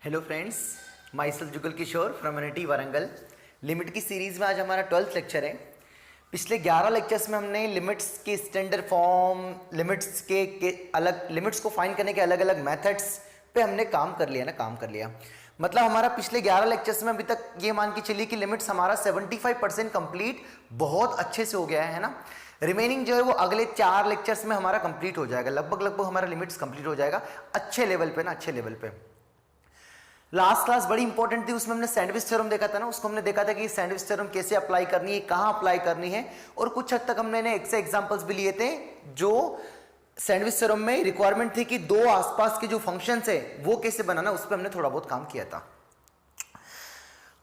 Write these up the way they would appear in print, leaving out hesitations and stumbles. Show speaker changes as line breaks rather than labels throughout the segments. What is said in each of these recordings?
Hello friends, my self Jugal Kishore from NIT Warangal. Limit की series में आज हमारा 12th लेक्चर है। पिछले 11 लेक्चर्स में हमने लिमिट्स के स्टैंडर्ड फॉर्म, लिमिट्स के अलग लिमिट्स को फाइंड करने के अलग अलग मेथड्स पे हमने काम कर लिया। मतलब हमारा पिछले 11 लेक्चर्स में अभी तक ये मान के चलिए कि लिमिट्स हमारा 75% कंप्लीट बहुत अच्छे से हो गया है ना। रिमेनिंग जो है वो अगले 4 लेक्चर्स में हमारा कंप्लीट हो जाएगा, लगभग हमारा लिमिट्स कंप्लीट हो जाएगा अच्छे लेवल पे। लास्ट क्लास बड़ी इंपॉर्टेंट थी, उसमें हमने सैंडविच थ्योरम देखा था ना। उसको हमने देखा था कि सैंडविच थ्योरम कैसे अप्लाई करनी है, कहां अप्लाई करनी है, और कुछ हद तक हमने ऐसे एग्जांपल्स भी लिए थे जो सैंडविच थ्योरम में रिक्वायरमेंट थी कि दो आसपास के जो फंक्शंस है वो कैसे बनाना, उस पर हमने थोड़ा बहुत काम किया था।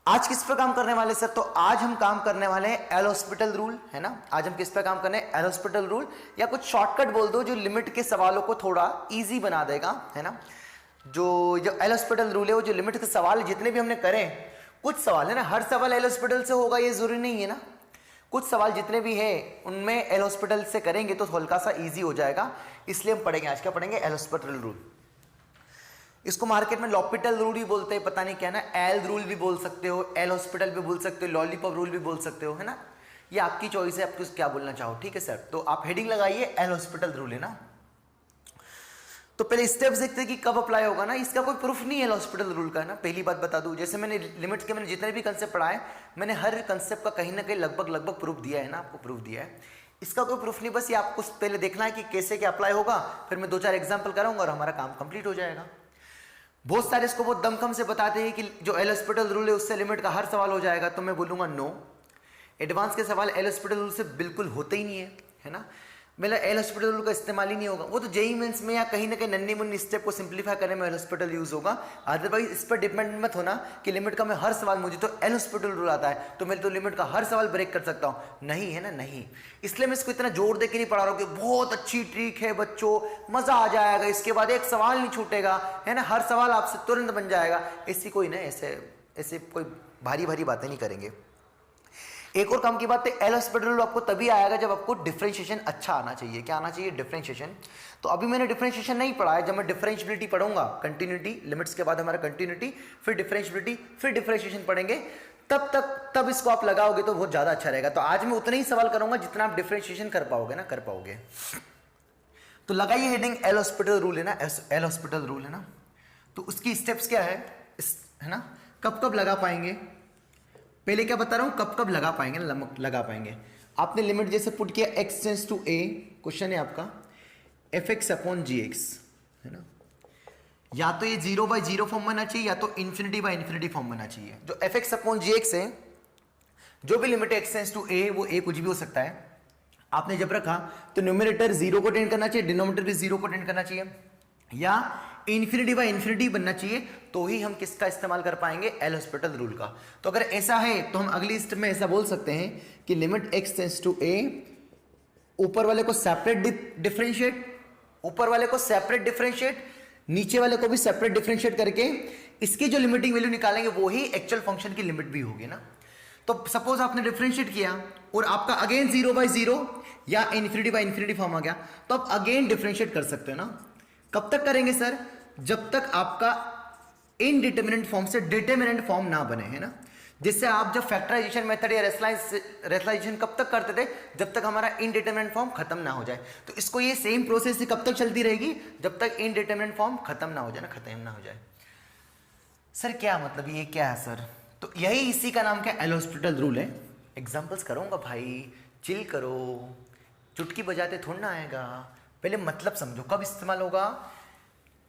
आज किस पर काम करने वाले सर? तो आज हम काम करने वाले हैं एल हॉस्पिटल रूल, है ना। आज हम किस पर काम करने हैं? एल हॉस्पिटल रूल, या कुछ शॉर्टकट बोल दो जो लिमिट के सवालों को थोड़ा इजी बना देगा, है ना। जो एल हॉस्पिटल रूल है वो जो लिमिट के सवाल जितने भी हमने करें, कुछ सवाल है ना, हर सवाल एल हॉस्पिटल से होगा ये जरूरी नहीं है ना। कुछ सवाल जितने भी हैं उनमें एल हॉस्पिटल से करेंगे तो हल्का सा इजी हो जाएगा, इसलिए हम पढ़ेंगे। आज क्या पढ़ेंगे? L hospital rule. इसको मार्केट में लॉपिटल रूल भी बोलते हैं, पता नहीं क्या ना, एल रूल भी बोल सकते हो, एल हॉस्पिटल भी बोल सकते हो, लॉलीपॉप रूल भी बोल सकते हो, है ना। ये आपकी चॉइस है, आपको क्या बोलना चाहो, ठीक है सर। तो आप हेडिंग लगाइए एल हॉस्पिटल रूल, है ना। तो पहले स्टेप्स देखते हैं कि कब अप्लाई होगा ना। इसका कोई प्रूफ नहीं है हॉस्पिटल रूल का, है ना। पहली बात बता दूं, जैसे मैंने लिमिट्स के मैंने जितने भी कंसेप्ट पढ़ाए, मैंने हर कंसेप्ट का कहीं ना कहीं लगभग प्रूफ दिया है ना, आपको प्रूफ दिया है। इसका कोई प्रूफ नहीं, बस ये आपको पहले देखना है कि कैसे क्या अप्लाई होगा, फिर मैं 2-4 एग्जाम्पल कराऊंगा और हमारा काम कंप्लीट हो जाएगा। बहुत सारे इसको बहुत दमखम से बताते हैं कि जो एल हॉस्पिटल रूल है उससे लिमिट का हर सवाल हो जाएगा, तो मैं बोलूंगा नो। एडवांस के सवाल एल हॉस्पिटल रूल से बिल्कुल होते ही नहीं है ना। मेरा एल हॉस्पिटल रूल का इस्तेमाल ही नहीं होगा, वो तो जेई मेंस में या कहीं ना कहीं नन्ही मुन्नी स्टेप को सिंप्लीफाई करने में एल हॉस्पिटल यूज होगा। अदरवाइज इस पर डिपेंड मत होना कि लिमिट का मैं हर सवाल, मुझे तो एल हॉस्पिटल रूल आता है तो मैं तो लिमिट का हर सवाल ब्रेक कर सकता हूं, नहीं है ना, नहीं। इसलिए मैं इसको इतना जोर दे के नहीं पढ़ा रहा हूं कि बहुत अच्छी ट्रिक है बच्चों, मजा आ जाएगा, इसके बाद एक सवाल नहीं छूटेगा, है ना, हर सवाल आपसे तुरंत बन जाएगा। ऐसी कोई ना, ऐसे कोई भारी भारी बातें नहीं करेंगे। एक और काम की बात है, एल हॉस्पिटल रूल आपको तभी आएगा जब आपको डिफरेंशिएशन अच्छा आना चाहिए। क्या आना चाहिए? डिफरेंशिएशन। तो अभी मैंने डिफरेंशिएशन नहीं पढ़ा है, जब मैं डिफरेंशिएबिलिटी पढ़ूंगा, कंटिन्यूटी, लिमिट्स के बाद हमारा कंटिन्यूटी, फिर डिफरेंशिएबिलिटी, फिर डिफरेंशिएशन तब तब इसको आप लगाओगे तो बहुत ज्यादा अच्छा रहेगा। तो आज मैं उतने ही सवाल करूंगा जितना आप डिफरेंशिएशन कर पाओगे ना, कर पाओगे। तो लगाइए हेडिंग एल हॉस्पिटल रूल, है ना, एल हॉस्पिटल रूल, है ना। तो उसकी स्टेप्स क्या है ना, कब कब लगा पाएंगे, पहले क्या बता रहा हूं, कब कब लगा पाएंगे ना, लगा पाएंगे। आपने लिमिट जैसे पुट किया x tends to a, question है आपका fx अपॉन gx, है ना। या तो ये 0/0 फॉर्म बनना चाहिए या तो इन्फिनिटी फॉर्म बनना चाहिए। जो fx अपॉन gx है, जो भी limit x tends to a, वो a कुछ भी हो सकता है। आपने जब रखा तो न्यूमरेटर 0 को टेंड करना चाहिए, डिनोमिनेटर भी 0 को टेंड करना चाहिए, या इन्फिनिटी बनना चाहिए, तो ही हम किसका इस्तेमाल कर पाएंगे? एल हॉस्पिटल रूल का। तो अगर ऐसा है तो हम अगली स्टेप में ऐसा बोल सकते हैं कि limit x tends to a, ऊपर वाले को सेपरेट डिफरेंशिएट, ऊपर वाले को सेपरेट डिफरेंशिएट, नीचे वाले को भी सेपरेट डिफरेंशिएट करके इसकी जो लिमिटिंग वैल्यू निकालेंगे वो ही एक्चुअल फंक्शन की लिमिट भी होगी ना। तो सपोज आपने डिफरेंशिएट किया और आपका अगेन 0/0 या इन्फिनिटी फॉर्म आ गया, तो आप अगेन डिफरेंशिएट कर सकते हो ना। कब तक करेंगे सर? जब तक आपका इनडिटरमिनेंट फॉर्म से डिटरमिनेंट फॉर्म ना बने, है ना। जिससे आप जब फैक्टराइजेशन मेथड या रेशनलाइजेशन कब तक करते थे? जब तक हमारा इनडिटरमिनेंट फॉर्म खत्म ना हो जाए। तो इसको ये सेम प्रोसेस ही कब तक चलती रहेगी? जब तक इनडिटरमिनेंट फॉर्म खत्म ना हो जाए ना, खत्म ना हो जाए। सर क्या मतलब, ये क्या है सर? तो यही इसी का नाम क्या? एल हॉस्पिटल रूल है। एग्जाम्पल्स करूंगा भाई, चिल करो, चुटकी बजाते थोड़ा ना आएगा, पहले मतलब समझो कब इस्तेमाल होगा।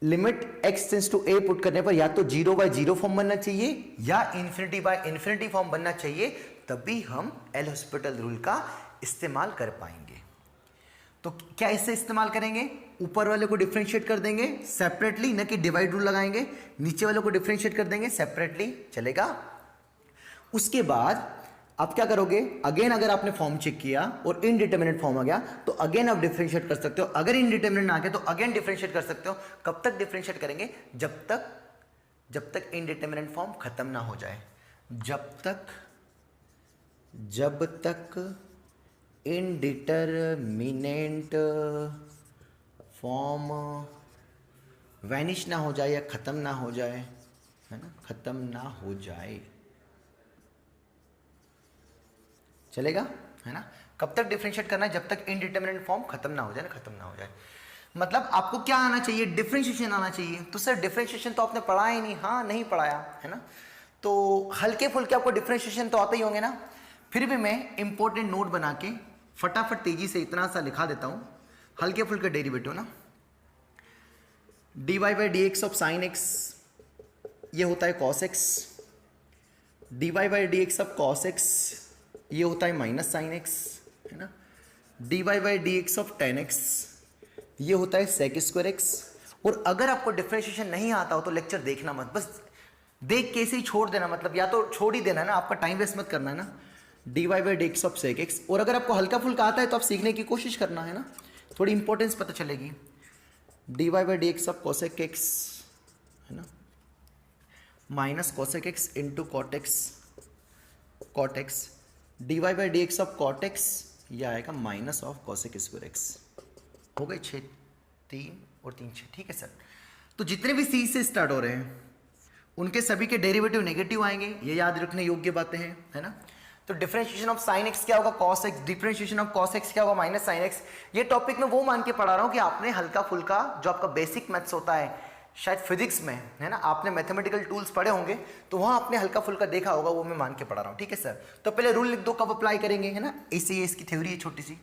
Limit x tends to a put करने पर या तो 0/0 फॉर्म बनना चाहिए या इन्फिनिटी फॉर्म बनना चाहिए, तभी हम एल हॉस्पिटल रूल का इस्तेमाल कर पाएंगे। तो क्या इससे इस्तेमाल करेंगे? ऊपर वाले को डिफरेंशिएट कर देंगे सेपरेटली, न कि डिवाइड रूल लगाएंगे। नीचे वाले को डिफरेंशिएट कर देंगे सेपरेटली, चलेगा। उसके बाद आप क्या करोगे? अगेन अगर आपने फॉर्म चेक किया और इनडिटरमिनेट फॉर्म आ गया तो अगेन आप डिफरेंशिएट कर सकते हो। अगर इनडिटरमिनेट आ गया तो अगेन डिफरेंशिएट कर सकते हो। कब तक डिफरेंशिएट करेंगे? जब तक इनडिटरमिनेट फॉर्म खत्म ना हो जाए, जब तक इनडिटरमिनेट फॉर्म वैनिश ना हो जाए या खत्म ना हो जाए, है ना, खत्म ना हो जाए, चलेगा, है ना। कब तक डिफरेंशिएट करना है, जब तक इनडिटरमिनेट फॉर्म खत्म ना हो जाए ना, खत्म ना हो जाए। मतलब आपको क्या आना चाहिए, डिफरेंशिएशन आना चाहिए। तो सर डिफरेंशिएशन तो आपने पढ़ा ही नहीं, हाँ नहीं पढ़ाया है ना, तो हल्के फुल्के आपको डिफरेंशिएशन तो आते ही होंगे ना। फिर भी मैं इंपॉर्टेंट नोट बना के फटाफट तेजी से इतना सा लिखा देता हूँ, हल्के फुल्के डेरिवेटिव ना। dy by d x of sine x ये होता है cos x, dy by d x of cos x ये होता है माइनस साइन एक्स, है ना। dy by d x of ten x ये होता है सेक स्क्वायर एक्स। और अगर आपको डिफरेंशिएशन नहीं आता हो तो लेक्चर देखना मत, बस देख के ऐसे ही छोड़ देना, मतलब या तो छोड़ ही देना है ना, आपका टाइम वेस्ट मत करना है ना। dy by d x of sec x, और अगर आपको हल्का फुल्का आता है तो आप सीखने की कोशिश करना है ना, थोड़ी इंपॉर्टेंस पता चलेगी। dy by d x of cosec x, है ना, minus cosec x into cot x, dy by d x of cot x यह आएगा minus of cosec square x. हो गए 6, 3 और 3 6, ठीक है सर। तो जितने भी सी से स्टार्ट हो रहे हैं उनके सभी के डेरिवेटिव नेगेटिव आएंगे, ये याद रखने योग्य बातें हैं, है ना। तो डिफरेंशिएशन ऑफ साइन एक्स क्या होगा, cos x, differentiation of cos x क्या होगा, माइनस साइन एक्स। ये टॉपिक मैं वो मान के पढ़ा रहा हूँ कि आपने हल्का फुल्का जो आपका बेसिक मैथ्स होता है शायद फिजिक्स में, है ना, आपने मैथमेटिकल टूल्स पढ़े होंगे तो वहाँ आपने हल्का फुल्का देखा होगा, वो मैं मान के पढ़ा रहा हूँ, ठीक है सर। तो पहले रूल लिख दो, कब अप्लाई करेंगे, है ना, ऐसे ये इसकी थ्योरी है छोटी सी,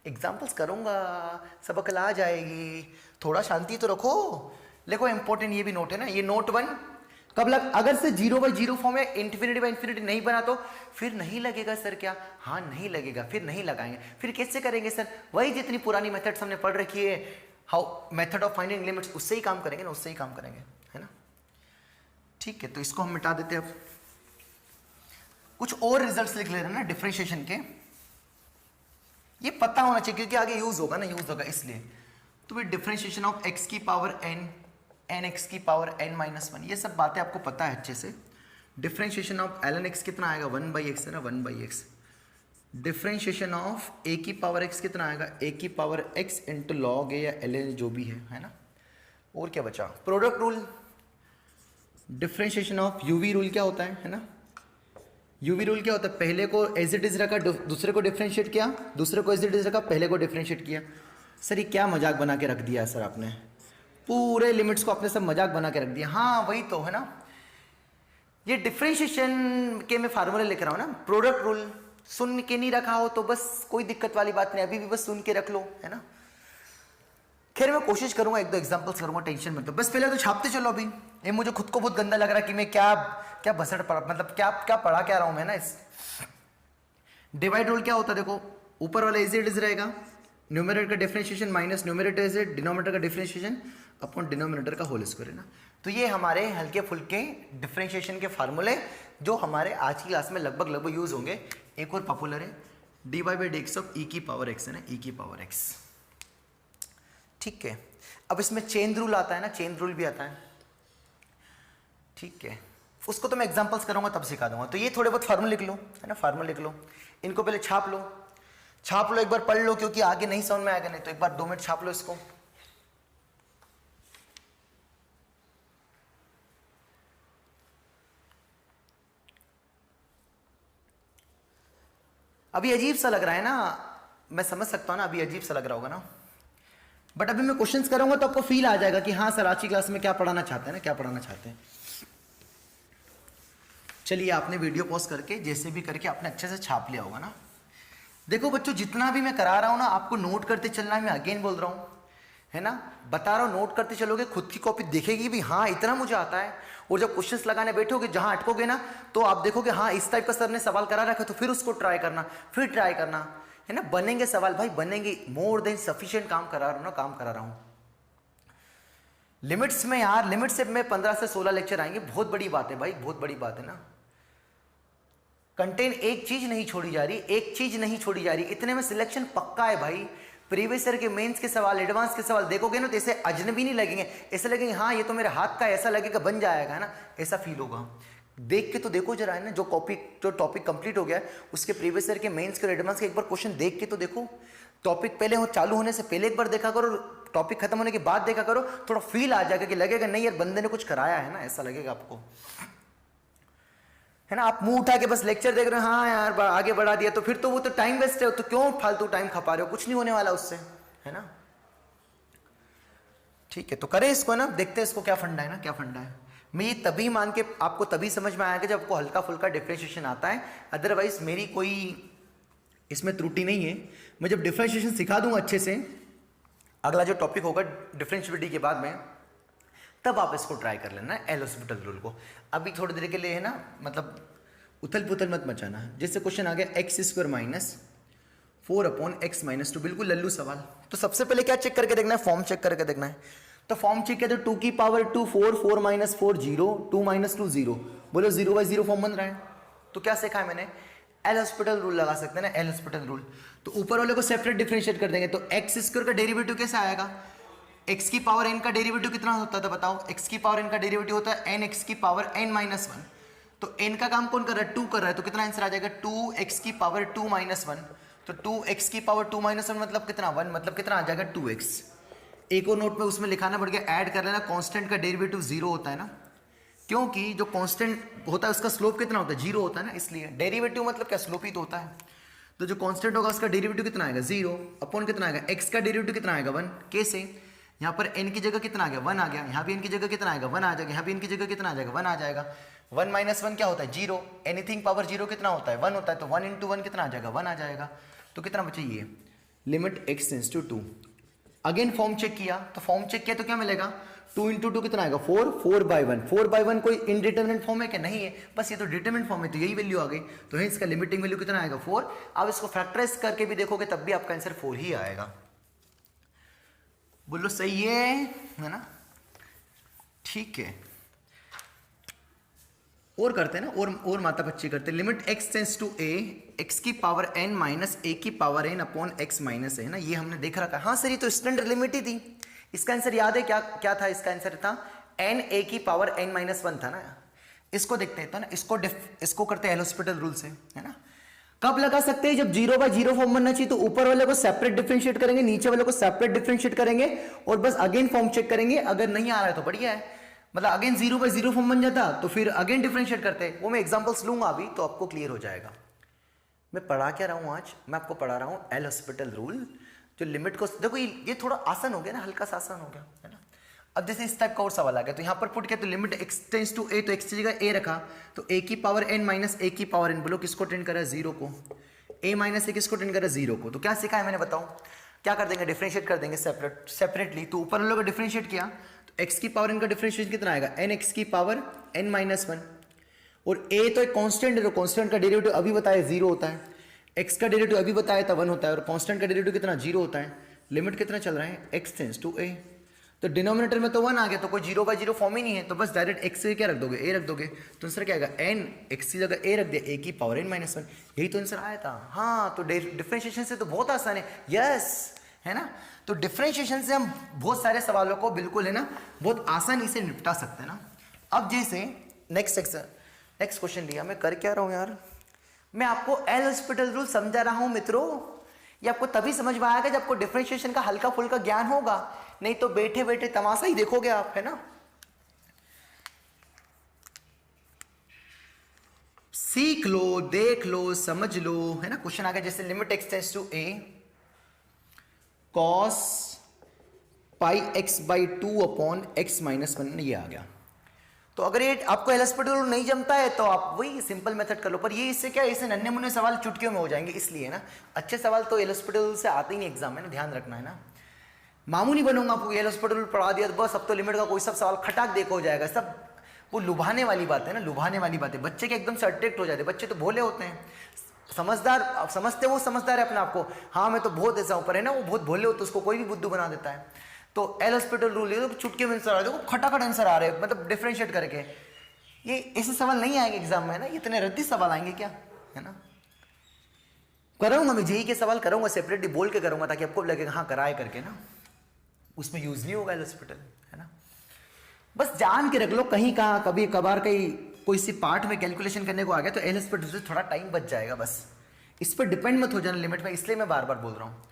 एग्जाम्पल्स करूंगा, सब अकल आ जाएगी, थोड़ा शांति तो रखो। देखो इंपॉर्टेंट ये भी नोट है ना, ये नोट 1 कब लग, अगर से 0/0 फॉर्म या इन्फिनिटी बाई इन्फिनिटी नहीं बना तो फिर नहीं लगेगा सर, क्या, हाँ नहीं लगेगा, फिर नहीं लगाएंगे, फिर कैसे करेंगे सर, वही जितनी पुरानी मेथड्स हमने पढ़ रखी है, how method of finding limits, उससे ही काम करेंगे ना, उससे ही काम करेंगे, है ना। ठीक है, तो इसको हम मिटा देते हैं। अब कुछ और रिजल्ट्स लिख ले रहे हैं ना डिफरेंशिएशन के, ये पता होना चाहिए क्योंकि आगे यूज होगा ना, यूज होगा इसलिए। तो भाई डिफरेंशिएशन ऑफ x की पावर n, nx की पावर n माइनस 1, ये सब बातें आपको पता है अच्छे से। डिफरेंशिएशन ऑफ ln x कितना आएगा, 1/x है ना, 1/x। डिफरेंशिएशन ऑफ a की पावर x कितना आएगा, a की power x into log a या ln जो भी है ना। और क्या बचा, product rule. Differentiation of uv rule क्या होता है ना, यूवी रूल क्या होता है, पहले को एज इट इज रखा, दूसरे को डिफरेंशिएट किया, दूसरे को एज इट इज रखा, पहले को डिफरेंशिएट किया। सर ये क्या मजाक बना के रख दिया सर आपने, पूरे लिमिट्स को आपने सब मजाक बना के रख दिया। हाँ वही तो है ना, ये डिफरेंशिएशन के मैं फार्मूले लिख रहा हूँ ना। प्रोडक्ट रूल सुन के नहीं रखा हो तो बस कोई दिक्कत वाली बात नहीं, अभी भी बस सुन के रख लो, है ना। खैर मैं कोशिश करूंगा, 1-2 एग्जांपल्स करूंगा, टेंशन मत लो, बस पहले तो छापते चलो। अभी ये मुझे खुद को बहुत गंदा लग रहा है कि मैं क्या भसड़ पड़ा, मतलब क्या पढ़ा क्या रहा हूं मैं ना। इस डिवाइड रूल क्या होता है, देखो ऊपर वाला एज इट इज रहेगा, न्यूमरेटर का differentiation minus numerator is denominator का डिफरेंशिएशन अपॉन डिनोमिनेटर का होल स्क्वायर, है ना। तो ये हमारे हल्के फुल्के डिफरेंशिएशन के फार्मूले जो हमारे आज की क्लास में लगभग यूज होंगे। एक और पॉपुलर है dy by d x of e की पावर x, है ना, e की पावर x, ठीक है। अब इसमें चेन रूल आता है ना, चेन रूल भी आता है, ठीक है, उसको तो मैं एग्जांपल्स करूंगा तब सिखा दूंगा। तो ये थोड़े बहुत फार्मूले लिख लो, है ना, फार्मूले लिख लो, इनको पहले छाप लो, एक बार पढ़ लो क्योंकि आगे नहीं समझ में आएगा, नहीं तो एक बार 2 मिनट छाप लो इसको। अभी अजीब सा लग रहा है ना, मैं समझ सकता हूं ना, अभी अजीब सा लग रहा होगा ना, बट अभी मैं क्वेश्चंस करूंगा तो आपको फील आ जाएगा कि हाँ सर आज की क्लास में क्या पढ़ाना चाहते हैं ना, क्या पढ़ाना चाहते हैं। चलिए आपने वीडियो पॉज करके जैसे भी करके आपने अच्छे से छाप लिया होगा ना। देखो बच्चों जितना भी मैं करा रहा हूं ना आपको नोट करते चलना है, मैं अगेन बोल रहा हूं, है ना, बता रहा हूं, नोट करते चलोगे, खुद की कॉपी देखेगी भी हाँ इतना मुझे आता है। और जब क्वेश्चंस लगाने बैठोगे जहां अटकोगे ना तो आप देखोगे हाँ इस टाइप का सर ने सवाल करा रखा, तो फिर उसको ट्राई करना, फिर ट्राई करना, है ना, बनेंगे सवाल भाई बनेंगे। मोर देन सफिशिएंट काम करा रहा हूं ना, काम करा रहा हूं लिमिट्स में यार, लिमिट से मैं 15 से 16 लेक्चर आएंगे, बहुत बड़ी बात है भाई, बहुत बड़ी बात है ना। कंटेंट एक चीज नहीं छोड़ी जा रही, एक चीज नहीं छोड़ी जा रही, इतने में सिलेक्शन पक्का है भाई। प्रीवियस ईयर के मेंस के सवाल, एडवांस के सवाल देखोगे ना तो ऐसे अजनबी नहीं लगेंगे, ऐसे लगेंगे हाँ ये तो मेरे हाथ का, ऐसा लगेगा बन जाएगा, है ना, ऐसा फील होगा। देख के तो देखो जरा, है ना, जो टॉपिक कंप्लीट हो गया है उसके प्रीवियस ईयर के मेंस के और एडवांस के एक बार क्वेश्चन देख के तो देखो, टॉपिक पहले हो चालू होने से पहले एक बार देखा करो, टॉपिक खत्म होने के बाद देखा करो, थोड़ा फील आ जाएगा कि लगेगा नहीं यार बंदे ने कुछ कराया है ना, ऐसा लगेगा आपको, है ना। आप मुंह उठा के बस लेक्चर देख रहे हो, हाँ यार आगे बढ़ा दिया, तो फिर तो वो तो टाइम वेस्ट है, तो क्यों फालतू टाइम खपा रहे हो, कुछ नहीं होने वाला उससे, है ना। ठीक है, तो करें इसको ना, देखते हैं इसको क्या फंडा है ना, क्या फंडा है। मैं ये तभी मान के आपको तभी समझ में आएगा जब आपको हल्का फुल्का डिफरेंशिएशन आता है, अदरवाइज मेरी कोई इसमें त्रुटि नहीं है। मैं जब डिफरेंशिएशन सिखा दूंगा अच्छे से, अगला जो टॉपिक होगा डिफरेंशिएबिलिटी के बाद में, तब आप इसको ट्राई कर लेना एल हॉस्पिटल रूल को। अभी थोड़ी देर के लिए है ना, मतलब उथल पुथल मत मचाना है। जैसे क्वेश्चन आ गया x square minus 4/x minus 2, बिल्कुल लल्लू सवाल। तो सबसे पहले क्या चेक करके देखना है, फॉर्म चेक करके देखना है। तो फॉर्म चेक किया तो 2 की पावर 2 4, 4 माइनस 4 0, 2 माइनस 2 0, बोलो 0/0 फॉर्म बन रहा है। तो क्या सीखा है मैंने, एल हॉस्पिटल रूल लगा सकते हैं ना, एल हॉस्पिटल रूल। तो ऊपर वाले को सेपरेट डिफरेंशिएट कर देंगे, तो एक्स स्क्वायर का डेरिवेटिव कैसे आएगा, एक्स की पावर एन का डेरिवेटिव कितना होता था बताओ, एक्स की पावर एन का डेरिवेटिव होता है एन एक्स की पावर एन माइनस 1। तो एन का काम कौन कर रहा है, 2 कर रहा है, तो कितना आंसर आ जाएगा 2x की पावर 2 माइनस 1। तो 2x की पावर 2 माइनस 1 मतलब कितना, 1, मतलब कितना आ जाएगा 2x। एक और नोट में उसमें लिखाना पड़ गया, ऐड कर लेना, कांस्टेंट का डेरिवेटिव 0 होता है ना, क्योंकि जो कांस्टेंट होता है उसका स्लोप कितना होता है, 0 होता है ना, इसलिए डेरिवेटिव मतलब क्या, स्लोप ही तो होता है। तो जो कांस्टेंट होगा उसका डेरिवेटिव कितना आएगा 0 अपॉन कितना आएगा, x का डेरिवेटिव कितना आएगा 1। कैसे, यहाँ पर n की जगह कितना आ गया 1 आ गया, यहाँ भी n की जगह कितना आएगा 1 आ जाएगा, यहाँ भी n की जगह कितना आ जाएगा 1 आ जाएगा। 1 माइनस 1 क्या होता है 0, एनीथिंग पावर 0 कितना होता है 1 होता है, तो 1 इंटू 1 कितना आ जाएगा 1 आ जाएगा। तो कितना बचे ये, limit x tends to 2। Again form check किया, तो फॉर्म चेक किया तो क्या मिलेगा, 2 इंटू 2 कितना आएगा 4, 4/1। 4/1 कोई इनडिटरमिनेट फॉर्म है क्या, नहीं है, बस ये तो डिटरमिनेट फॉर्म है, तो यही वैल्यू आ गई। तो है इसका लिमिटिंग वैल्यू कितना आएगा 4। अब इसको फैक्टराइज करके भी देखोगे तब भी आपका आंसर 4 ही आएगा। बोलो सही है ना, ठीक है। और करते हैं ना, और माता बच्ची करते हैं। Limit x tends to a, x की पावर n माइनस a की power n upon x minus है ना, ये हमने देख रखा है। हाँ सर ये तो स्टैंडर्ड लिमिट ही थी। इसका आंसर याद है क्या, क्या था इसका आंसर था n a की पावर n माइनस 1 था ना। इसको देखते हैं तो ना, इसको करते हैं एल हॉस्पिटल रूल से, है ना। कब लगा सकते हैं, जब 0/0 फॉर्म बनना चाहिए, तो ऊपर वाले को सेपरेट डिफरेंशिएट करेंगे, नीचे वाले को सेपरेट डिफरेंशिएट करेंगे, और बस अगेन फॉर्म चेक करेंगे। अगर नहीं आ रहा है तो बढ़िया है, मतलब अगेन 0/0 फॉर्म बन जाता तो फिर अगेन डिफरेंशिएट करते। वो मैं एग्जांपल्स लूंगा अभी, तो आपको क्लियर हो जाएगा। मैं पढ़ा क्या रहा हूं आज, मैं आपको पढ़ा रहा हूं एल हॉस्पिटल रूल। जो लिमिट को देखो, ये थोड़ा आसान हो गया ना, हल्का सा आसान हो गया, है ना। अब जैसे इस टाइप का और सवाल आ गया, तो यहाँ पर पुट किया, तो limit x tends to a, तो x की जगह a रखा, तो a की पावर n माइनस a की पावर n, बोलो किसको टेंड करा 0 को, a माइनस a किसको टेंड करा 0 को। तो क्या सीखा है मैंने बताओ, क्या कर देंगे, डिफरेंशिएट कर देंगे सेपरेटली। तो ऊपर वालों को डिफरेंशिएट किया, तो x की पावर n का डिफरेंशिएशन कितना आएगा, nx की पावर n माइनस 1, और a तो एक कांस्टेंट है, तो कांस्टेंट का डेरिवेटिव अभी बताया 0 होता है, x का डेरिवेटिव अभी बताया था 1 होता है, और कांस्टेंट का डेरिवेटिव कितना 0 होता है। लिमिट कितना चल रहा है, x टेंड्स टू a, तो डिनोमिनेटर में तो 1 आ गया, तो कोई 0/0 फॉर्म ही नहीं है, तो बस डायरेक्ट x से क्या रख दोगे, a रख दोगे, तो आंसर क्या आएगा n, x की जगह a रख दिया, a की पावर n माइनस 1, यही तो आंसर आया था। हाँ तो डिफरेंशिएशन से तो बहुत आसान है, यस, है ना। तो डिफरेंशिएशन से हम बहुत सारे सवालों को बिल्कुल है ना बहुत आसानी से निपटा सकते हैं ना। अब जैसे नेक्स्ट क्वेश्चन लिया, मैं कर क्या रहा हूं यार, मैं आपको एल हॉस्पिटल रूल समझा रहा हूं मित्रों। ये आपको तभी समझ में आएगा जब आपको डिफरेंशिएशन का हल्का फुल्का ज्ञान होगा, नहीं तो बैठे बैठे तमाशा ही देखोगे आप, है ना। सीख लो, देख लो, समझ लो, है ना। क्वेश्चन आ गया जैसे limit x tends to a cos πx/2 upon x minus 1, ये आ गया। तो अगर ये आपको एल हॉस्पिटल रूल नहीं जमता है तो आप वही सिंपल मेथड कर लो, पर ये इससे क्या, इससे नन्हे मुन्ने सवाल चुटकियों में हो जाएंगे, इसलिए ना अच्छे सवाल तो एल हॉस्पिटल रूल से आते ही नहीं एग्जाम में ना, ध्यान रखना है ना। मामू नहीं बनूंगा, आपको एल हॉस्पिटल रूल पढ़ा दिया बस अब तो लिमिट का कोई सब सवाल खटाक देखो हो जाएगा, सब वो लुभाने वाली बात है ना, लुभाने वाली बात है। बच्चे के एकदम से अट्रैक्ट हो जाते हैं, बच्चे तो भोले होते हैं, समझदार समझते वो समझदार है अपने आप को, हाँ मैं तो बहुत ऐसा हूँ, पर है ना वो बहुत भोले होते, उसको कोई भी बुद्धू बना देता है। तो एल हॉस्पिटल रूल ये तो चुटके में आंसर आ रहे, खटाखट आंसर आ रहे हैं, मतलब डिफरेंशिएट करके। ये ऐसे सवाल नहीं आएंगे एग्जाम में, है ना, इतने रद्दी सवाल आएंगे क्या, है ना। कराऊंगा मैं जेई के सवाल कराऊंगा, सेपरेटली बोल के करूंगा, ताकि आपको लगेगा हाँ कराए करके ना, उसमें यूज नहीं होगा एल हॉस्पिटल, है ना। बस जान के रख लो, कहीं कहाँ कभी कभार कहीं कोई सी पार्ट में कैलकुलेशन करने को आ गया तो एल हॉस्पिटल से थोड़ा टाइम बच जाएगा, बस इस पर डिपेंड मत हो जाना लिमिट में, इसलिए मैं बार बार बोल रहा हूँ।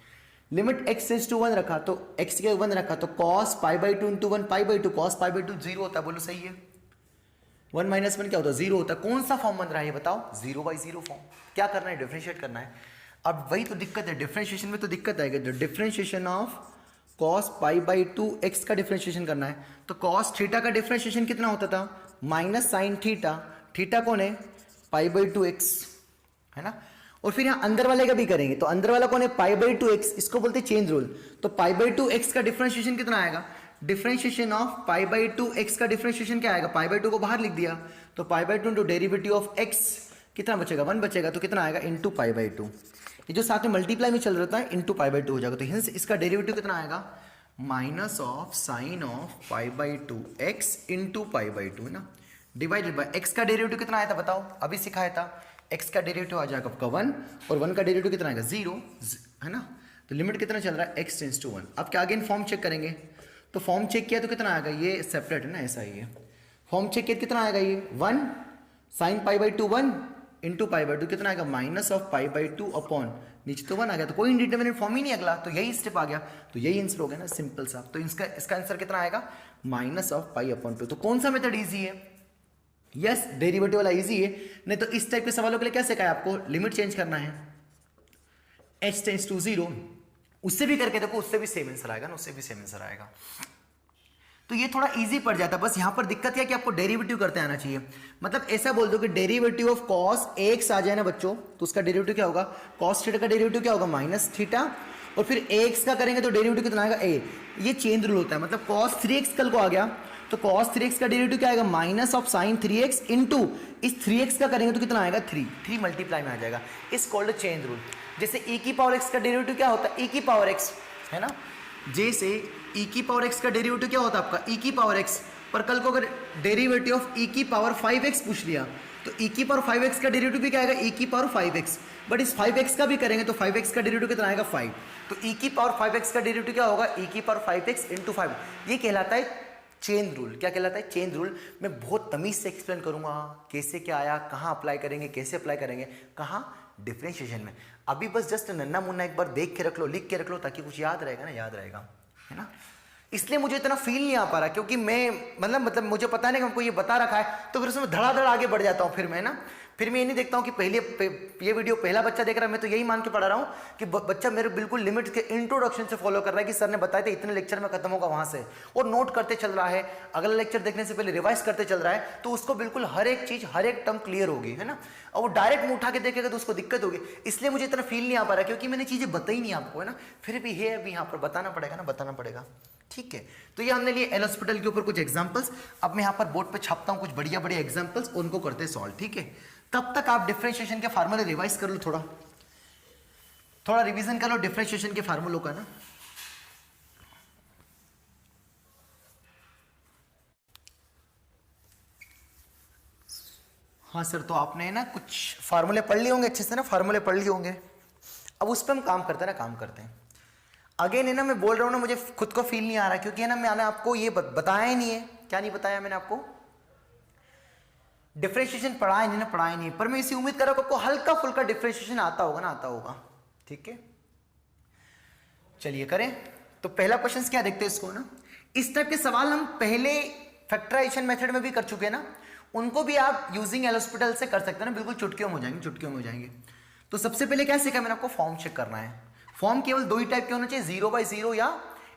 लिमिट x टेंड्स टू 1 रखा तो x के 1 रखा तो cos pi by 2 into 1 pi by 2, cos pi by 2 zero होता है, बोलो सही है। 1 माइनस 1 क्या होता है, जीरो होता है। कौन सा फॉर्म बन रहा है ये बताओ, 0/0 फॉर्म। क्या करना है, डिफरेंशिएट करना है। अब वही तो दिक्कत है, डिफरेंशिएशन में तो दिक्कत आएगी। जो differentiation of cos pi by 2 x का डिफरेंशिएशन करना है तो cos थीटा का डिफरेंशिएशन कितना होता था, माइनस साइन थीटा, थीटा कौन है, पाई बाई 2x है ना। और फिर यहाँ अंदर वाले का भी करेंगे तो अंदर वाला कौन है, पाई बाई 2x, इसको बोलते हैं चेंज रूल। तो पाई बाई 2x का डिफरेंशिएशन कितना आएगा, differentiation of pi by 2x का डिफरेंशिएशन क्या आएगा, पाई बाई 2 को बाहर लिख दिया तो पाई by 2 into derivative of x कितना बचेगा, 1 बचेगा तो कितना आएगा, इंटू पाई बाई 2। ये जो साथ में मल्टीप्लाई में चल रहा था इंटू पाई बाई 2 हो जाएगा। तो हिंस इसका डेरिवेटिव कितना आएगा, minus of sine of pi by 2x into pi by 2 है ना, डिवाइडेड बाय x का डेरिवेटिव कितना आया था बताओ, अभी सिखाया था। x का डेरिवेटिव आ जाएगा आपका 1 और 1 का डेरिवेटिव कितना आएगा, 0 है ना। तो लिमिट कितना चल रहा है, x टेंड्स टू 1। अब क्या अगेन फॉर्म चेक करेंगे तो फॉर्म चेक किया तो कितना आएगा, ये सेपरेट है ना, ऐसा ही है। फॉर्म चेक किया कितना आएगा, ये 1 sine pi by 2 1 into pi by 2 कितना आएगा, minus of pi by 2 upon नीचे तो 1 आ गया, तो कोई इंडिटरमिनेट फॉर्म ही नहीं अगला, तो यही स्टेप आ गया, तो यही आंसर हो गया ना, सिंपल सा। तो इसका आंसर कितना आएगा, माइनस ऑफ पाई अपॉन 2। तो कौन सा मेथड ईजी है, यस डेरिवेटिव वाला इजी है। नहीं तो इस टाइप के सवालों के लिए क्या सिखाया आपको, लिमिट चेंज करना है, h टेंड्स टू 0, उससे भी करके देखो, उससे भी सेम आंसर आएगा ना, उससे भी सेम आंसर आएगा। तो ये थोड़ा इजी पड़ जाता है, बस यहां पर दिक्कत क्या है कि आपको डेरिवेटिव करते आना चाहिए। मतलब ऐसा बोल दो कि डेरिवेटिव ऑफ cos x आ जाए ना बच्चों, तो उसका डेरिवेटिव क्या होगा, cos थीटा का डेरिवेटिव क्या होगा, माइनस थीटा, और फिर x का करेंगे तो डेरिवेटिव कितना आएगा, a। ये चेंज रूल होता है, मतलब cos 3x कल को आ गया तो cos 3x का डेरिवेटिव क्या आएगा, minus of sine 3x into इस 3x का करेंगे तो कितना आएगा, 3 मल्टीप्लाई में आ जाएगा। इस कॉल्ड चेंज रूल। जैसे e की पावर x का डेरिवेटिव क्या होता है, e की पावर x है ना, जैसे e की पावर x का डेरिवेटिव क्या होता है आपका, e की पावर x, पर कल को अगर डेरिवेटिव ऑफ e की पावर 5x पूछ लिया तो e की पावर 5x का डेरिवेटिव भी क्या आएगा, e की पावर 5x, बट इस 5x का भी करेंगे तो 5x का डेरिवेटिव कितना आएगा, 5। तो e की पावर 5x का डेरिवेटिव क्या होगा, e की पावर 5x इंटू 5। ये कहलाता है चेन रूल। क्या कहलाता है, चेन रूल। मैं बहुत तमीज से एक्सप्लेन करूंगा कैसे क्या आया, कहाँ अप्लाई करेंगे, कैसे अप्लाई करेंगे, कहाँ, डिफरेंशिएशन में। अभी बस जस्ट नन्ना मुन्ना एक बार देख के रख लो, लिख के रख लो, ताकि कुछ याद रहेगा ना, याद रहेगा, है ना। इसलिए मुझे इतना फील नहीं आ पा रहा, क्योंकि मैं मतलब मुझे पता नहीं कि हमको ये बता रखा है, तो फिर उसमें धड़ाधड़ आगे बढ़ जाता हूँ। फिर मैं ना फिर मैं ये नहीं देखता हूँ कि ये वीडियो पहला बच्चा देख रहा है, मैं तो यही मान के पढ़ा रहा हूँ कि बच्चा मेरे बिल्कुल लिमिट के इंट्रोडक्शन से फॉलो कर रहा है कि सर ने बताया था इतने लेक्चर में खत्म होगा वहाँ से, और नोट करते चल रहा है, अगला लेक्चर देखने से पहले रिवाइज करते चल रहा है, तो उसको बिल्कुल हर एक चीज़, हर एक टर्म क्लियर होगी, है ना। और वो डायरेक्ट मुँह उठा के देखेगा तो उसको दिक्कत होगी। इसलिए मुझे इतना फील नहीं आ पा रहा, क्योंकि मैंने चीज़ें बताई नहीं आपको, है ना। फिर भी है, अभी यहाँ पर बताना पड़ेगा ना, बताना पड़ेगा, ठीक है। तो ये हमने लिए एल हॉस्पिटल के ऊपर कुछ एग्जांपल्स। अब मैं यहाँ पर बोर्ड पे छापता हूँ कुछ बढ़िया बढ़िया एग्जांपल्स, उनको करते हैं सॉल्व, ठीक है। तब तक आप डिफरेंशिएशन के फार्मूले रिवाइज कर लो, थोड़ा रिवीजन कर लो डिफरेंशिएशन के फार्मूलों का ना। हाँ सर, तो आपने ना कुछ फार्मूले पढ़ लिए होंगे अच्छे से ना, फार्मूले पढ़ लिए होंगे। अब उस पर हम काम करते हैं ना, काम करते हैं। अगेन है ना, मैं बोल रहा हूँ ना, मुझे खुद को फील नहीं आ रहा, क्योंकि है ना मैंने आपको ये बताया ही नहीं है। क्या नहीं बताया मैंने आपको, डिफरेंशिएशन पढ़ाया नहीं ना, पढ़ाया नहीं। पर मैं इसी उम्मीद कर रहा हूँ आपको हल्का फुल्का डिफरेंशिएशन आता होगा ना, आता होगा, ठीक है। चलिए करें। तो पहला क्वेश्चन क्या देखते हैं इसको ना। इस टाइप के सवाल हम पहले फैक्टराइजेशन मेथड में भी कर चुके हैं ना, उनको भी आप यूजिंग एल हॉस्पिटल से कर सकते हैं ना, बिल्कुल चुटकियों में हो जाएंगे, चुटकियों में हो जाएंगे। तो सबसे पहले क्या सीखा मैंने आपको, फॉर्म चेक करना है। फॉर्म केवल दो ही टाइप के होना चाहिए, 0/0 या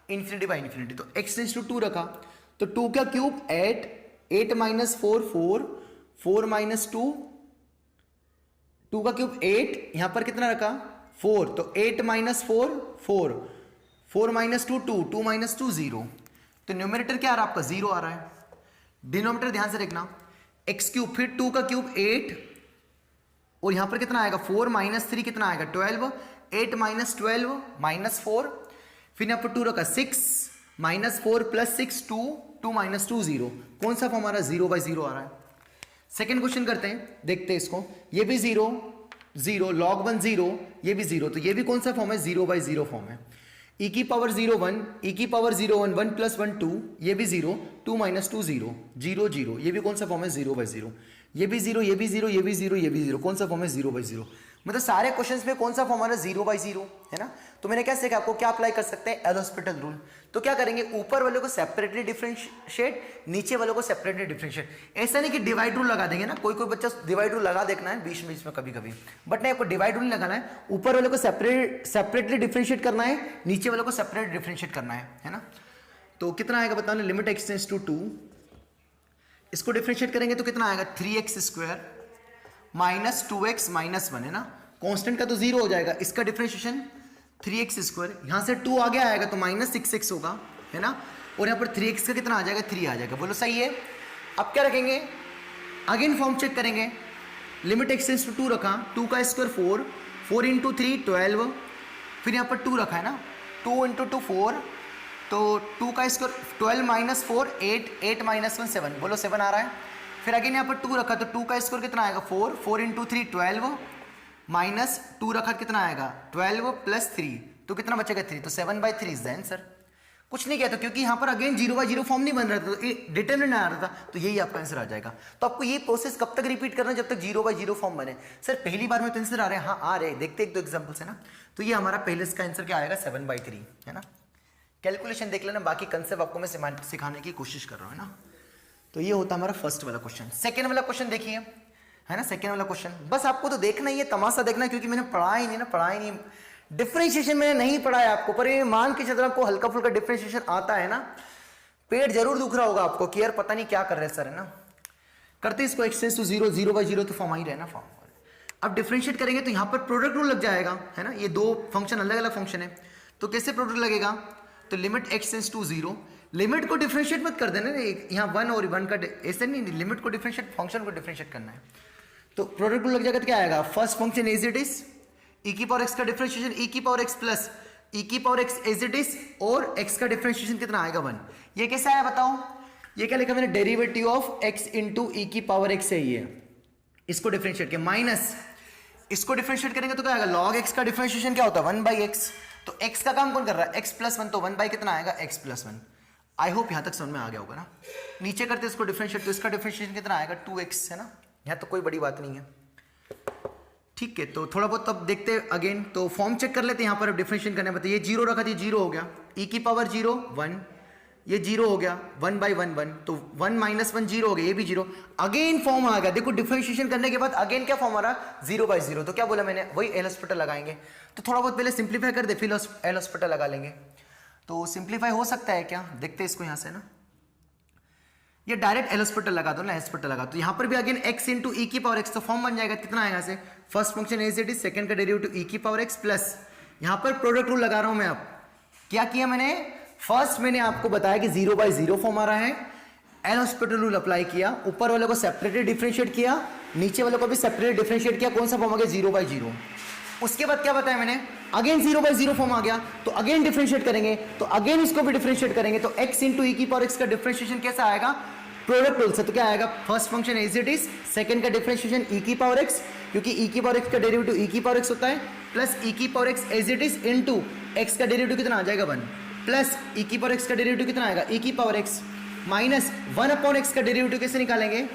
इन्फिनिटी बाई इन्फिनिटी। तो x टेंड्स टू 2 रखा तो 2 का क्यूब 8 माइनस 4 4 माइनस 2, 2 का क्यूब 8, यहां पर कितना रखा 4, तो 8 माइनस 4 माइनस 2 2 माइनस 2 0। तो न्यूमरेटर क्या आ रहा है आपका, 0 आ रहा है। डिनोमिनेटर ध्यान से देखना, x क्यूब, फिर 2 का क्यूब 8, और यहां पर कितना आएगा 4 माइनस 3 कितना आएगा 12, 8 माइनस 12 माइनस 4, फिर यहाँ पर 2 रखा 6 माइनस 4 प्लस 6 2 माइनस 2 0। कौन सा फॉर्म आ रहा है, 0/0 आ रहा है। सेकेंड क्वेश्चन करते हैं, देखते हैं इसको। ये भी 0 log 1 0, ये भी 0, तो ये भी कौन सा फॉर्म है, 0/0 फॉर्म है। e की पावर 0 1, e की पावर 0 1 1 प्लस 1 2, ये भी 0, 2 माइनस 2 0 0 0, ये भी कौन सा फॉर्म है, 0/0। ये भी 0, ये भी 0, ये भी 0, ये भी 0, कौन सा फॉर्म है, 0/0। मतलब सारे क्वेश्चंस में कौन सा फॉर्म आ रहा है, 0/0 है ना। तो मैंने क्या सीखा आपको, क्या अप्लाई कर सकते हैं, एल हॉस्पिटल रूल। तो क्या करेंगे, ऊपर वालों को सेपरेटली डिफरेंशिएट, नीचे वालों को सेपरेटली डिफरेंशिएट। ऐसा नहीं कि डिवाइड रूल लगा देंगे ना, कोई कोई बच्चा डिवाइड रूल लगा देखना है बीच में कभी कभी, बट नहीं, आपको डिवाइड रूल लगाना है। ऊपर वालों को सेपरेटली डिफरेंशिएट करना है, नीचे वालों को सेपरेट डिफरेंशिएट करना है ना। तो कितना आएगा बताना, लिमिट एक्स टेंड्स टू 2, इसको डिफरेंशिएट करेंगे तो कितना आएगा, 3x² माइनस 2x माइनस 1 है ना। कांस्टेंट का तो 0 हो जाएगा, इसका डिफरेंशिएशन 3x², यहां से 2 आगे आएगा तो माइनस 6x होगा है ना। और यहां पर 3x का कितना आ जाएगा, 3 आ जाएगा। बोलो सही है। अब क्या रखेंगे, अगेन फॉर्म चेक करेंगे। लिमिट एक्स टेंड्स टू 2 रखा, 2 का स्क्वायर 4, 4 इंटू 3 12, फिर यहां पर 2 रखा है ना, 2 इंटू 2 4, तो 2 का स्क्वायर 12 माइनस 4 8, 8 माइनस 1 7, बोलो 7 आ रहा है। फिर अगेन यहाँ पर 2 रखा तो 2 का स्क्वायर कितना आएगा 4, 4 इंटू 3 12, माइनस 2 रखा कितना आएगा 12 प्लस 3, तो कितना बचेगा 3, तो 7/3 इज द आंसर। कुछ नहीं कहता क्योंकि यहाँ पर अगेन 0/0 फॉर्म नहीं बन रहा था, तो डिटरमिनेंट आ रहा था, तो यही आपका आंसर आ जाएगा। तो आपको ये प्रोसेस कब तक रिपीट करना है, जब तक 0/0 फॉर्म बने। सर पहली बार में तो आंसर आ रहे हैं, हाँ आ रहे हैं, देखते एक दो एग्जाम्पल्स है ना। तो ये हमारा पहले इसका आंसर क्या आएगा 7/3 है ना। कैलकुलेशन देख लेना, बाकी कंसेप्ट आपको मैं सिखाने की कोशिश कर रहा हूँ ना। तो ये होता है हमारा फर्स्ट वाला क्वेश्चन। सेकेंड वाला क्वेश्चन देखिए है ना, सेकेंड वाला क्वेश्चन बस आपको तो देखना ही है, तमाशा देखना है, क्योंकि मैंने पढ़ा ही नहीं ना, पढ़ा ही नहीं, डिफरेंशिएशन मैंने नहीं पढ़ा है आपको, पर ये मान के चल आपको हल्का फुल्का डिफरेंशिएशन आता है ना। पेट जरूर दुख रहा होगा आपको कि यार पता नहीं क्या कर रहे सर है ना। करते इसको एक्स टेंड्स टू 0, 0/0 तो फॉर्म ही रहे ना फॉर्म। अब डिफरेंशिएट करेंगे तो यहाँ पर प्रोडक्ट रूल लग जाएगा है ना। ये दो फंक्शन अलग अलग फंक्शन है, तो कैसे प्रोडक्ट लगेगा, तो limit x tends to 0, limit को डिफरेंशिएट मत कर देना, यहाँ 1 और 1 का ऐसे नहीं, लिमिट को डिफरेंशिएट, फंक्शन को डिफरेंशिएट करना है। तो प्रोडक्ट रूल लग जाएगा तो क्या आएगा, first function as it is, e की पावर x का डिफरेंशिएशन e की पावर x प्लस e की power x as it is, और x का डिफरेंशिएशन कितना आएगा 1। ये कैसा आया बताओ, ये क्या लिखा मैंने, derivative of x into e की पावर x है ये, इसको डिफरेंशिएट किया, माइनस इसको डिफरेंशिएट करेंगे तो क्या आएगा, log x का डिफरेंशिएशन क्या होता है 1/x, तो x का काम कौन कर रहा है, x प्लस 1, तो 1 कितना आएगा x प्लस 1। आई होप यहां तक समझ में आ गया होगा ना। नीचे करते इसको डिफरेंशिएट, तो इसका डिफरेंशिएशन कितना आएगा 2x है ना, यहां तो कोई बड़ी बात नहीं है। ठीक है, तो थोड़ा बहुत अब देखते हैं अगेन, तो फॉर्म चेक कर लेते हैं। यहाँ पर अब डिफरेंशिएट करने बताइए, ये 0 रखा था, 0 हो गया, e की पावर 0 1, ये 0 हो गया, 1/1 1, तो 1 माइनस 1 0 हो गया, ये भी 0। अगेन फॉर्म आ गया, देखो डिफरेंशिएशन करने के बाद अगेन क्या फॉर्म आ रहा, 0/0, तो क्या बोला मैंने, वही एल हॉस्पिटल लगाएंगे। तो थोड़ा बहुत पहले सिंप्लीफाई कर दे, फिर एल हॉस्पिटल लगा लेंगे। तो सिंप्लीफाई हो सकता है क्या, देखते हैं इसको यहाँ से ना, ये डायरेक्ट एल हॉस्पिटल लगा दो ना, हॉस्पिटल लगा, तो यहाँ पर भी अगेन x इंटू ई की पावर x, तो फॉर्म बन जाएगा कितना आएगा से, first function as it is, second का डेरिवेटिव e की पावर x प्लस, यहाँ पर प्रोडक्ट रूल लगा रहा हूं मैं। अब क्या किया मैंने, फर्स्ट मैंने आपको बताया कि 0/0 फॉर्म आ रहा है, एल हॉस्पिटल रूल अप्लाई किया, ऊपर वाले को सेपरेटली डिफरेंशिएट किया, नीचे वाले को भी सेपरेटली डिफरेंशिएट किया, कौन सा फॉर्म आ गया 0/0। उसके बाद क्या बताया मैंने, अगेन 0/0 फॉर्म आ गया, तो अगेन डिफरेंशिएट करेंगे, तो अगेन इसको भी डिफरेंशिएट करेंगे, तो x इंटू ई की पावर x का डिफरेंशिएशन कैसा आएगा, प्रोडक्ट रूल से, तो क्या आएगा, first function as it is, second का डिफरेंशिएशन e की पावर x, क्योंकि e की पावर x का डेरिवेटिव e की पावर x होता है, प्लस e की power x as it is into x का डेरिवेटिव कितना आ जाएगा 1, प्लस e की पावर x का डेरिवेटिव कितना आएगा e की पावर x, माइनस 1/x का डेरिवेटिव कैसे निकालेंगे,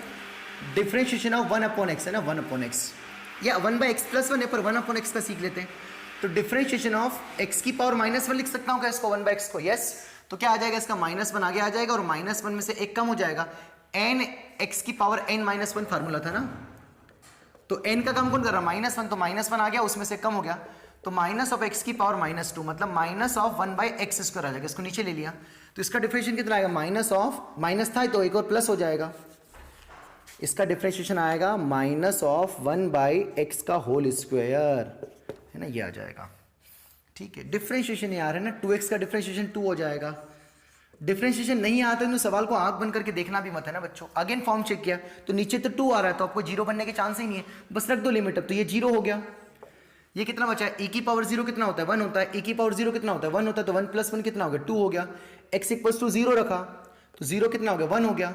डिफरेंशिएशन ऑफ 1/x है ना, 1/x या 1/x प्लस 1 है, पर 1/x का सीख लेते हैं। तो डिफरेंशिएशन ऑफ x की पावर -1 लिख सकता हूं क्या इसको, 1/x को, यस। तो क्या आ जाएगा, इसका -1 आगे आ जाएगा, और -1 में से एक कम हो जाएगा, n x की पावर n-1 फार्मूला था ना, तो n का काम कौन कर रहा है -1, तो -1 आ गया, उसमें से कम हो गया, तो माइनस ऑफ x की पावर -2, मतलब माइनस ऑफ 1/x² आ जाएगा, इसको नीचे ले लिया, तो इसका डिफरेंशिएशन कितना आएगा, माइनस ऑफ, माइनस था तो एक और प्लस हो जाएगा, इसका डिफरेंशिएशन आएगा माइनस ऑफ 1/x का होल स्क्वायर है ना, ये आ जाएगा। ठीक है, डिफरेंशिएशन ये आ रहा है ना, 2x का डिफरेंशिएशन 2 हो जाएगा। डिफरेंशिएशन नहीं आता तो सवाल को आंख बंद करके देखना भी मत है ना बच्चों। अगेन फॉर्म चेक किया तो नीचे तो 2 आ रहा है, तो आपको 0 बनने के चांस ही नहीं है, बस रख दो लिमिट। अब तो ये 0 हो गया, ये कितना बचा है, e की पावर 0 कितना होता है 1 होता है, e की पावर 0 कितना होता है 1 होता है, तो 1 प्लस 1 कितना हो गया 2 हो गया, x इक्वल्स टू 0 रखा तो 0 कितना हो गया 1 हो गया,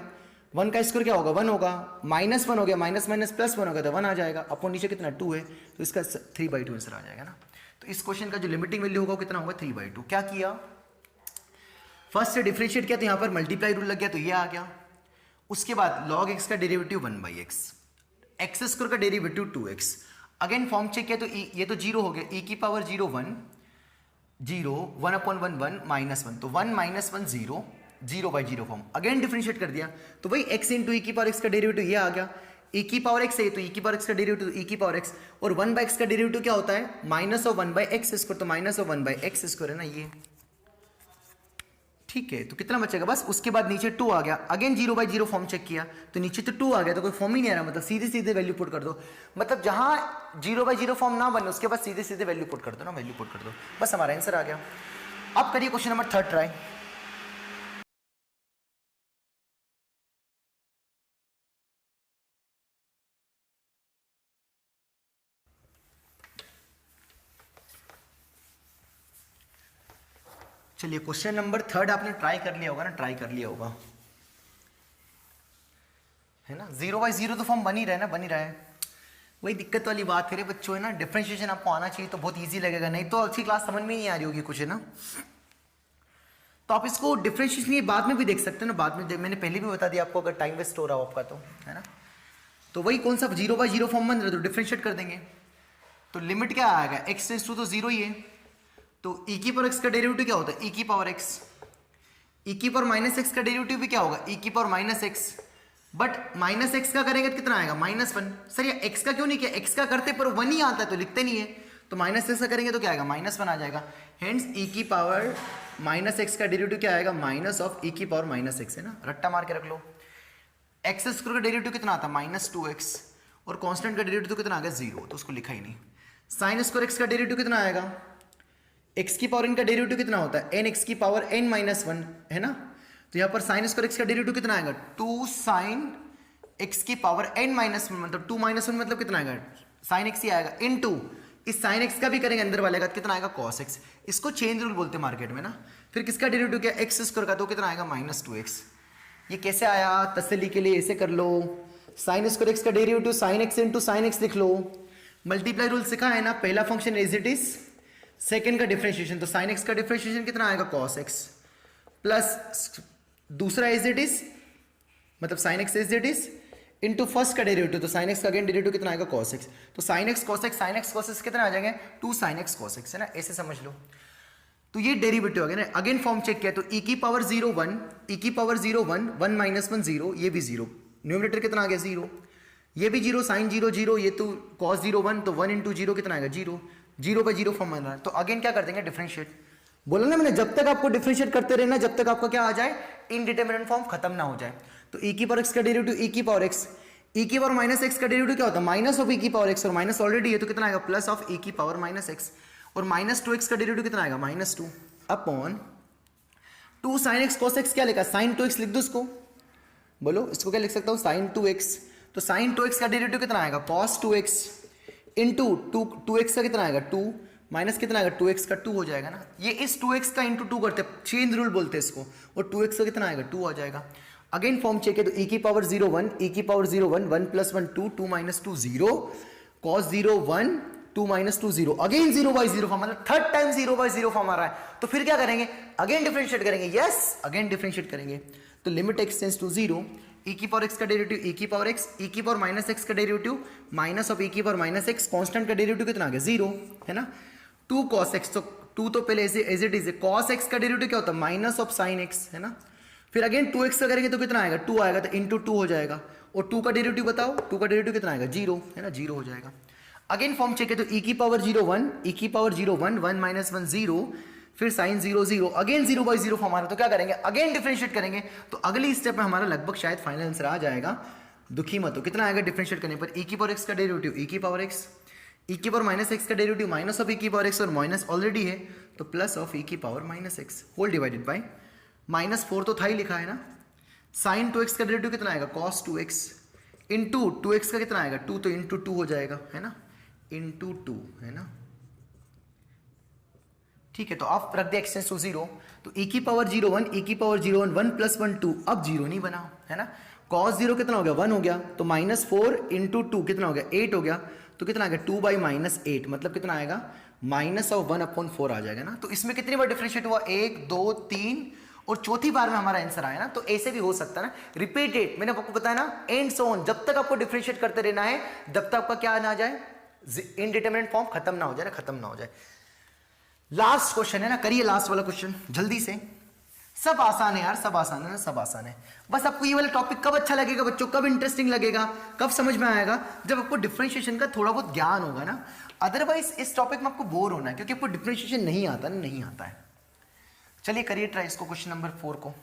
1 का स्क्वायर क्या होगा 1 होगा, -1 हो गया, माइनस माइनस प्लस 1 हो गया, तो 1 आ जाएगा, अपॉन नीचे कितना 2 है, तो इसका 3/2 आंसर आ जाएगा ना। तो इस क्वेश्चन का जो लिमिटिंग वैल्यू होगा कितना होगा 3/2। क्या किया, फर्स्ट से डिफरेंशिएट किया तो यहाँ पर मल्टीप्लाई रूल लग गया, तो ये आ गया। उसके बाद log x का डेरिवेटिव 1/x, x स्क्वायर का derivative 2x, again form check किया तो ये तो जीरो हो गया, ई की पावर 0 1 0 1 अपॉन 1 1 माइनस 1, तो 1 माइनस 1 0, 0/0 फॉर्म। अगेन डिफरेंशिएट कर दिया तो वही x इंटू ई की पावर x का डेरिवेटिव ये आ गया, e की पावर x है तो e की पावर x का डेरिवेटिव e की पावर x, और 1/x का डेरिवेटिव क्या होता है, माइनस ऑफ 1/x स्क्वायर, तो माइनस ऑफ 1/x स्क्वायर है ना ये। ठीक है, तो कितना बचेगा बस, उसके बाद नीचे 2 आ गया। अगेन 0/0 फॉर्म चेक किया तो नीचे तो 2 आ गया, तो कोई फॉर्म ही नहीं आ रहा, मतलब सीधे सीधे वैल्यू पुट कर दो, मतलब जहां 0/0 फॉर्म ना बने उसके बाद सीधे सीधे वैल्यू पुट कर दो ना, वैल्यू पुट कर दो, बस हमारा आंसर आ गया। अब करिए क्वेश्चन नंबर 3 ट्राई। चलिए क्वेश्चन नंबर 3 आपने ट्राई कर लिया होगा ना, ट्राई कर लिया होगा है ना। 0/0 तो फॉर्म बन ही रहा है ना, बन ही रहा है। वही दिक्कत वाली बात है बच्चों है ना, डिफरेंशिएशन आपको आना चाहिए तो बहुत इजी लगेगा, नहीं तो अच्छी क्लास समझ में नहीं आ रही होगी कुछ है ना। तो आप इसको डिफरेंशिएशन ये बाद में भी देख सकते हैं ना, बाद में मैंने पहले भी बता दिया आपको, अगर टाइम वेस्ट हो रहा हो आपका तो है ना। तो वही कौन सा 0/0 फॉर्म बन रहा है तो डिफरेंशिएट कर देंगे, तो लिमिट क्या आएगा, x टेंड्स टू तो 0 ही है, तो e की पावर x का डेरिवेटिव क्या होता है, e की पावर x, e की पावर माइनस x का डेरिवेटिव भी क्या होगा, e की power minus x, but minus x का करेंगे तो कितना आएगा, -1। सर ये x का क्यों नहीं किया, x का करते पर 1 ही आता है तो लिखते नहीं है, तो माइनस x का करेंगे तो क्या आएगा, -1 आ जाएगा। हेंस e की पावर माइनस x का डेरिवेटिव क्या आएगा, माइनस ऑफ e की पावर माइनस x है ना, रट्टा मार के रख लो। एक्स स्क्वायर का डेरिवेटिव कितना आता है, -2x, और कांस्टेंट का डेरिवेटिव कितना आ गया 0, तो उसको लिखा ही नहीं। साइन स्क्वायर x का डेरिवेटिव कितना आएगा, x की पावर n का डेरिवेटिव कितना होता है, n x की पावर n-1 है ना, तो यहाँ पर साइन स्क्वायर x का डेरिवेटिव कितना आएगा, 2 साइन x की पावर n-1, मतलब 2 - 1 मतलब कितना आएगा, साइन x ही आएगा, इनटू इस साइन x का भी करेंगे अंदर वाले का कितना आएगा, cos x। इसको चेंज रूल बोलते हैं मार्केट में ना। फिर किसका डेरिवेटिव क्या, x स्क्वायर का, तो कितना आएगा -2x। ये कैसे आया, तसल्ली के लिए ऐसे कर लो, साइन स्क्वायर x का derivative sine x into sine x लिख लो। मल्टीप्लाई रूल सिखा है ना, पहला function as it is, second का डिफरेंशिएशन, तो साइन x का डिफरेंशिएशन कितना आएगा, cos x, प्लस दूसरा एज इट इज, मतलब sine x as it is into first का डेरिवेटिव, तो साइन x का अगेन डेरिवेटिव कितना आएगा, cos x, तो sine x cos x, sign x cos x कितना आ जाएंगे, 2 sin x cos x है ना, ऐसे समझ लो। तो ये डेरिवेटिव आ गया ना। अगेन फॉर्म चेक किया तो e की पावर 0 1, e की पावर 0 1, 1 - 1 0, ये भी 0, न्यूमरेटर कितना आ गया 0, ये भी 0, साइन 0 0, ये तो cos 0 1, तो 1 × 0 कितना आएगा 0, 0/0 फॉर्म बन रहा है। तो अगेन क्या कर देंगे, डिफरेंशिएट। बोला ना मैंने, जब तक आपको डिफरेंशिएट करते रहना, जब तक आपका क्या आ जाए, इनडिटरमिनेट फॉर्म खत्म ना हो जाए। तो e की पावर x का डेरिवेटिव e की पावर x, e की पावर माइनस x का डेरिवेटिव क्या होता है, माइनस ऑफ e की पावर x, और माइनस ऑलरेडी है तो कितना आएगा, प्लस ऑफ e की पावर -x, और -2x का डेरिवेटिव कितना आएगा, -2 upon 2 sin x cos x, क्या लिखा, sin 2x लिख दो इसको, बोलो इसको क्या लिख सकता हूँ, sin 2x, तो sin 2x का डेरिवेटिव कितना आएगा, cos 2x इंटू 2x का कितना आएगा 2, माइनस कितना आएगा 2x का 2 हो जाएगा ना। ये इस 2x का इंटू 2 करते हैं, चेंज रूल बोलते हैं इसको, और 2x का कितना आएगा 2 आ जाएगा। अगेन फॉर्म चेक है तो e की पावर 0 1, e की पावर 0 1, 1 + 1 2, 2 - 2 0, cos 0 1, 2 - 2 0, अगेन 0/0 फॉर्म, मतलब थर्ड टाइम 0/0 फॉर्म आ रहा है। तो फिर क्या करेंगे, अगेन डिफरेंशिएट करेंगे, यस अगेन डिफरेंशिएट करेंगे। तो limit x tends to 0, e की पावर x का डेरिवेटिव e की पावर x, e की पावर -x का डेरिवेटिव माइनस ऑफ e की पावर -x, कांस्टेंट का डेरिवेटिव कितना आ गया 0 है ना, 2 cos x, तो 2 तो पहले एज इट इज है, cos x का डेरिवेटिव क्या होता है, माइनस ऑफ sin x है ना। फिर अगेन 2x का करेंगे तो कितना आएगा 2 आएगा, तो इंटू 2 हो जाएगा, और 2 का डेरिवेटिव बताओ, 2 का डेरिवेटिव कितना आएगा 0 है ना, 0 हो जाएगा। अगेन फॉर्म चेक है तो e की पावर 0 1, e की पावर 0 1, 1 - 1 0, फिर साइन 0 0, अगेन 0/0 फॉर्म आ रहा है, तो क्या करेंगे, अगेन डिफरेंशिएट करेंगे। तो अगली स्टेप में हमारा लगभग शायद फाइनल आंसर आ जाएगा, दुखी मत हो। कितना आएगा डिफरेंशिएट करने पर, e की पावर x का डेरिवेटिव e की पावर x, e की पावर -x का डेरिवेटिव माइनस ऑफ e की पावर x, और माइनस ऑलरेडी है तो प्लस ऑफ e की power -x whole divided by -4 तो था ही लिखा है ना। साइन 2x का डेरिवेटिव कितना आएगा cos 2x, इंटू 2x का कितना आएगा 2, तो इंटू 2 हो जाएगा है ना, इंटू 2 है ना। ठीक है, तो आप रख दे x टेंड्स टू 0, तो e की पावर 0 1, e की पावर 0 1, 1 + 1 2, अब 0 नहीं बना है ना। cos 0 कितना हो गया 1 हो गया, तो -4 इंटू 2 कितना हो गया 8 हो गया, तो कितना आ गया 2/-8, मतलब कितना आएगा -1/4 आ जाएगा ना। तो इसमें कितनी बार डिफरेंशिएट हुआ, 1 2 3 और चौथी बार में हमारा आंसर आया ना। तो ऐसे भी हो सकता है ना, रिपीटेड, मैंने आपको बताया ना, एंड सो ऑन, जब तक आपको डिफरेंशिएट करते रहना है, जब तक आपका क्या ना आ जाए, इनडिटरमिनेट फॉर्म खत्म ना हो जाए ना, खत्म ना हो जाए। लास्ट क्वेश्चन है ना, करिए लास्ट वाला क्वेश्चन जल्दी से। सब आसान है यार, सब आसान है ना, सब आसान है। बस आपको ये वाला टॉपिक कब अच्छा लगेगा बच्चों, कब इंटरेस्टिंग लगेगा, कब समझ में आएगा, जब आपको डिफरेंशिएशन का थोड़ा बहुत ज्ञान होगा ना। अदरवाइज इस टॉपिक में आपको बोर होना है, क्योंकि आपको डिफरेंशिएशन नहीं आता ना, नहीं आता है। चलिए करिए ट्राई इसको, क्वेश्चन नंबर 4 को।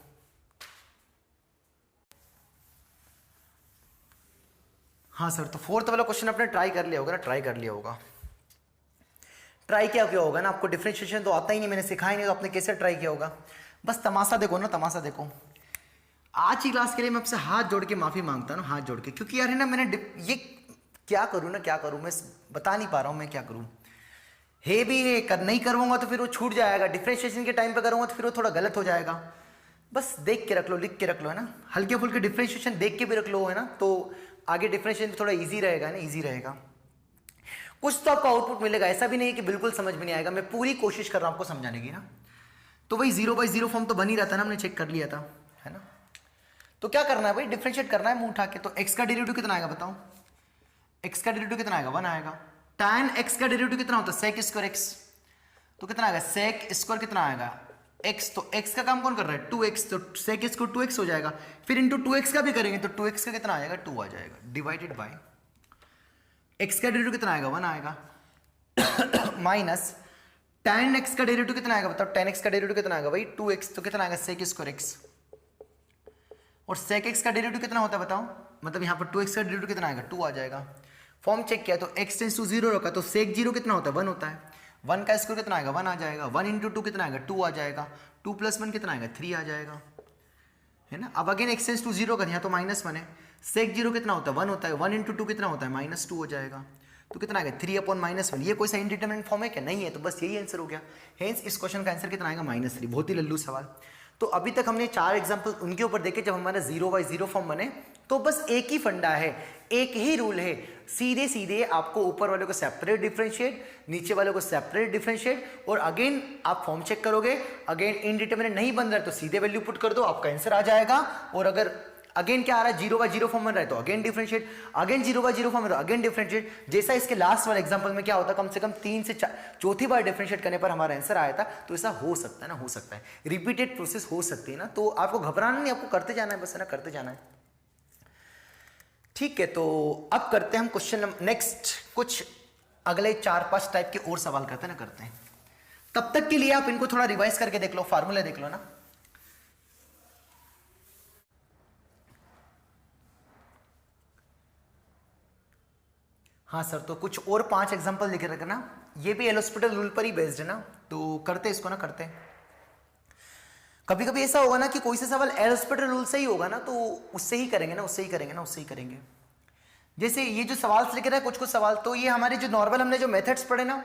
हाँ सर, तो 4th वाला क्वेश्चन आपने ट्राई कर लिया होगा ना, ट्राई कर लिया होगा। ट्राई क्या किया होगा ना, आपको डिफरेंशिएशन तो आता ही नहीं, मैंने सिखाया नहीं, तो आपने कैसे ट्राई किया होगा। बस तमाशा देखो ना, तमाशा देखो। आज की क्लास के लिए मैं आपसे हाथ जोड़ के माफी मांगता हूँ, हाथ जोड़ के, क्योंकि यार है ना, मैंने ये क्या करूँ ना, क्या करूँ, मैं बता नहीं पा रहा हूँ मैं क्या करूँ। है भी नहीं करूँगा तो फिर वो छूट जाएगा, डिफरेंशिएशन के टाइम पे करूँगा तो फिर वो थोड़ा गलत हो जाएगा। बस देख के रख लो, लिख के रख लो, है ना, हल्के फुल्के डिफरेंशिएशन देख के भी रख लो, है ना, तो आगे डिफरेंशिएशन थोड़ा ईजी रहेगा ना, ईजी रहेगा। कुछ तो आपको आउटपुट मिलेगा, ऐसा भी नहीं कि बिल्कुल समझ में नहीं आएगा, मैं पूरी कोशिश कर रहा हूँ आपको समझाने की ना। तो वही 0/0 फॉर्म तो बन ही रहता है ना, हमने चेक कर लिया था, है ना। तो क्या करना है भाई, डिफरेंशिएट करना है मुंह उठा के। तो x का डेरिवेटिव कितना आएगा बताओ, x का डेरिवेटिव कितना आएगा, 1 आएगा। tan x का डेरिवेटिव कितना होता है, sec स्क्वायर x, तो कितना आएगा, sec स्क्वायर कितना आएगा x, तो x का काम कौन कर रहा है, 2x, तो sec स्क्वायर 2x हो जाएगा। फिर इंटू 2x का भी करेंगे तो 2x का कितना आएगा, 2 आ जाएगा, डिवाइडेड बाय x का डेरिवेटिव कितना आएगा, 1 आएगा, माइनस tan x का डेरिवेटिव कितना आएगा बताओ, tan x का डेरिवेटिव कितना आएगा भाई 2x, तो कितना आएगा sec स्क्वायर x, और sec x का डेरिवेटिव कितना होता है बताओ, मतलब यहाँ पर 2x का डेरिवेटिव कितना आएगा, 2 आ जाएगा। फॉर्म चेक किया तो x टेंस टू 0 रखा, तो sec 0 कितना होता है, 1 होता है। 1 का स्क्वायर कितना आएगा, 1 आ जाएगा। 1 इंटू 2 कितना आएगा, 2 आ जाएगा। 2 + 1 कितना आएगा, 3 आ जाएगा, है ना। अब अगेन x टेंस टू 0 कर, यहाँ तो -1 है। sec 0 कितना होता है, 1 होता है। 1 इंटू 2 कितना होता है, -2 हो जाएगा। तो कितना आएगा, 3/-1। ये कोई सा इंडिटरमिनेट फॉर्म है क्या, नहीं है, तो बस यही आंसर हो गया। हेंस इस क्वेश्चन का आंसर कितना आएगा, -3। बहुत ही लल्लू सवाल। तो अभी तक हमने 4 एग्जाम्पल उनके ऊपर देखे जब हमारा 0/0 फॉर्म बने। तो बस एक ही फंडा है, एक ही रूल है, सीधे सीधे आपको ऊपर वाले को सेपरेट डिफरेंशिएट, नीचे वाले को सेपरेट डिफरेंशिएट, और अगेन आप फॉर्म चेक करोगे, अगेन इनडिटरमिनेट नहीं बन रहा है तो सीधे वैल्यू पुट कर दो, आपका आंसर आ जाएगा। और अगर अगेन क्या आ रहा है, 0/0 फॉर्म बन रहा है तो अगेन डिफरेंशिएट, अगेन 0/0 फॉर्म है तो अगेन डिफरेंशिएट। जैसा इसके लास्ट वाले एग्जांपल में क्या होता है, कम से कम 3 से 4 बार डिफरेंशिएट करने पर हमारा आंसर आया था। तो ऐसा हो सकता है ना, हो सकता है, रिपीटेड प्रोसेस हो सकती है ना। तो आपको घबराना नहीं, आपको करते जाना है बस, है ना, करते जाना है। ठीक है, तो अब करते हैं हम क्वेश्चन नेक्स्ट, कुछ अगले 4-5 टाइप के और सवाल करते हैं ना, करते हैं। तब तक के लिए आप इनको थोड़ा रिवाइज करके देख लो, फार्मूला देख लो ना। हाँ सर, तो कुछ और 5 एग्जांपल लिखे रखना, ये भी एल हॉस्पिटल रूल पर ही बेस्ड है ना, तो करते इसको ना, करते। कभी कभी ऐसा होगा ना कि कोई सा सवाल एल हॉस्पिटल रूल से ही होगा ना, तो उससे ही करेंगे ना, उससे ही करेंगे ना, उससे ही करेंगे। जैसे ये जो सवाल लिखे रहे कुछ कुछ सवाल, तो ये हमारे जो नॉर्मल हमने जो मेथड्स पढ़े ना,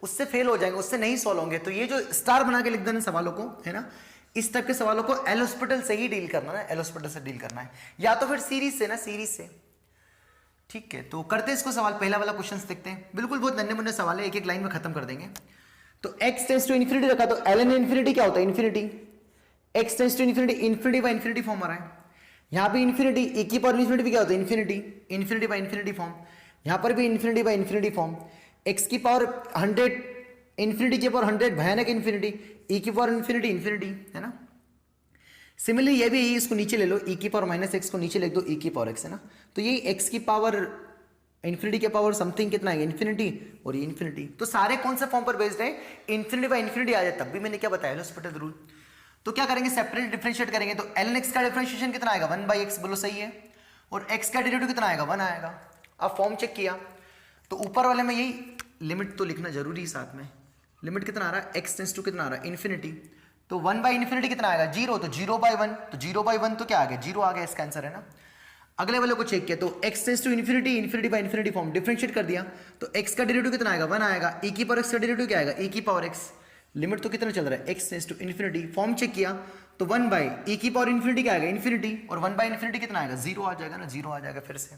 उससे फेल हो जाएंगे, उससे नहीं सॉल्व होंगे। तो ये जो स्टार बना के लिख देना सवालों को, है ना, इस टाइप के सवालों को एल हॉस्पिटल से ही डील करना है, एल हॉस्पिटल से डील करना है, या तो फिर सीरीज से ना, सीरीज से। ठीक है, तो करते हैं इसको सवाल। पहला वाला क्वेश्चन देखते हैं, बिल्कुल बहुत नन्हे मुन्ने सवाल है, एक एक लाइन में खत्म कर देंगे। तो x टेंस टू इन्फिनिटी रखा, तो ln इन्फिनिटी क्या होता है, infinity. x tends to infinity, infinity by infinity form आ रहा है। यहाँ पे इन्फिनिटी, e की पावर इन्फिनिटी भी क्या होता है, infinity, infinity by infinity form. यहाँ पर भी infinity by infinity form. x की पावर 100, इन्फिनिटी की पावर 100, भयानक इन्फिनिटी, e की पावर इन्फिनिटी, इन्फिनिटी, है ना। सिमिलरली ये भी, इसको नीचे ले लो, e की पावर -x को नीचे लिख दो, e की पावर x, है ना। तो ये x की पावर इन्फिनिटी के पावर समथिंग कितना है, इन्फिनिटी, और ये इन्फिनिटी। तो सारे कौन से फॉर्म पर बेस्ड है, इन्फिनिटी बाय इन्फिनिटी आ जाए। तब भी मैंने क्या बताया, एल हॉस्पिटल रूल। तो क्या करेंगे, सेपरेट डिफरेंशिएट करेंगे। तो ln x का डिफरेंशिएशन कितना आएगा, 1/x, बोलो सही है। और x का डेरिवेटिव कितना आएगा, 1 आएगा। अब फॉर्म चेक किया तो ऊपर वाले में यही लिमिट तो लिखना जरूरी है साथ में। लिमिट कितना आ रहा है, x टेंस टू कितना आ रहा है, इन्फिनिटी। तो 1/∞ कितना आएगा, 0, तो 0/1, तो 0/1 तो क्या आ गया, 0 आ गया, इसका आंसर है ना। अगले वाले को चेक किया तो x tends to infinity, infinity by infinity form, differentiate कर दिया। तो x का डेरिवेटिव कितना आएगा, 1 आएगा। e की पावर x का डेरिवेटिव क्या आएगा, e की पावर x। लिमिट तो कितना चल रहा है, x tends to infinity. Form check किया तो 1/e की पावर इन्फिनिटी क्या आएगा, इन्फिनिटी, और 1/∞ कितना आएगा, 0 आ जाएगा ना, 0 आ जाएगा फिर से।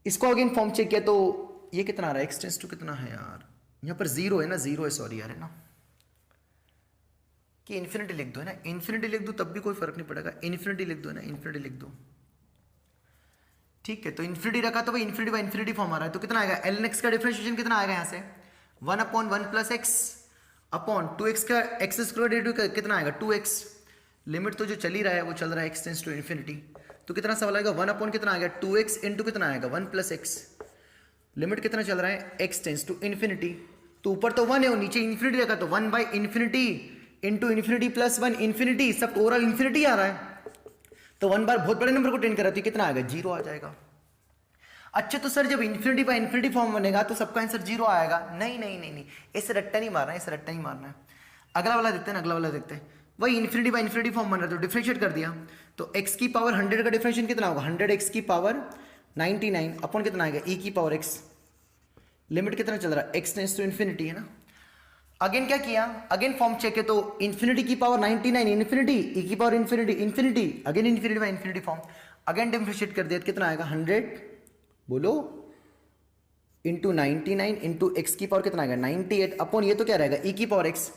इसको अगेन फॉर्म चेक किया तो ये कितना आ रहा है, x टेंस टू कितना है यार, यहाँ पर 0 है ना, 0 है, सॉरी यार, है ना, कि इन्फिनिटी लिख दो, है ना, इन्फिनिटी लिख दो तब भी कोई फर्क नहीं पड़ेगा, इन्फिनिटी लिख दो ना, इन्फिनिटी लिख दो। ठीक है, तो इन्फिनिटी रखा तो भाई इन्फिनिटी बाई इन्फिनिटी फॉर्म आ रहा है, तो कितना आएगा एल एन एक्स का डिफरेंशिएशन कितना आएगा यहाँ से 1/1 प्लस एक्स अपॉन 2x का एक्स स्क्वायर कितना आएगा 2x। लिमिट तो जो चल ही रहा है वो चल रहा है x टेंस टू इन्फिनिटी, तो कितना सवाल आएगा 1/, कितना आ गया 2x इंटू कितना आएगा 1 प्लस एक्स। लिमिट कितना चल रहा है x टेंस टू इन्फिनिटी, तो ऊपर तो 1 है और नीचे इन्फिनिटी रखा, तो 1/इन्फिनिटी इंटू इन्फिनिटी प्लस 1 इन्फिनिटी, सब ओवरऑल इन्फिनिटी आ रहा है, तो 1 बार बहुत बड़े नंबर को टेंड करा तो कितना आएगा 0 आ जाएगा। अच्छा तो सर जब इन्फिनिटी बाय इन्फिनिटी फॉर्म बनेगा तो सबका आंसर 0 आएगा, नहीं नहीं नहीं नहीं, इसे रट्टा नहीं मारना है, इसे रट्टा नहीं मारना है। अगला वाला देखते हैं ना, अगला वाला देखते हैं, वही इन्फिनिटी बाय इन्फिनिटी फॉर्म बन रहा है तो डिफरेंशिएट कर दिया, तो x की पावर 100 का डिफरेंशिएशन कितना होगा 100x की पावर 99 अपॉन कितना आएगा e की पावर x। लिमिट कितना चल रहा है x टेंड्स टू इन्फिनिटी है ना। अगेन क्या किया, अगेन फॉर्म चेक है, तो इन्फिनिटी की पावर 99 इन्फिनिटी e की power infinity infinity, again infinity by infinity form, again differentiate कर दिया तो कितना आएगा 100 बोलो इंटू 99 इंटू एक्स की पावर कितना आएगा 98 अपॉन ये तो क्या रहेगा e की पावर x।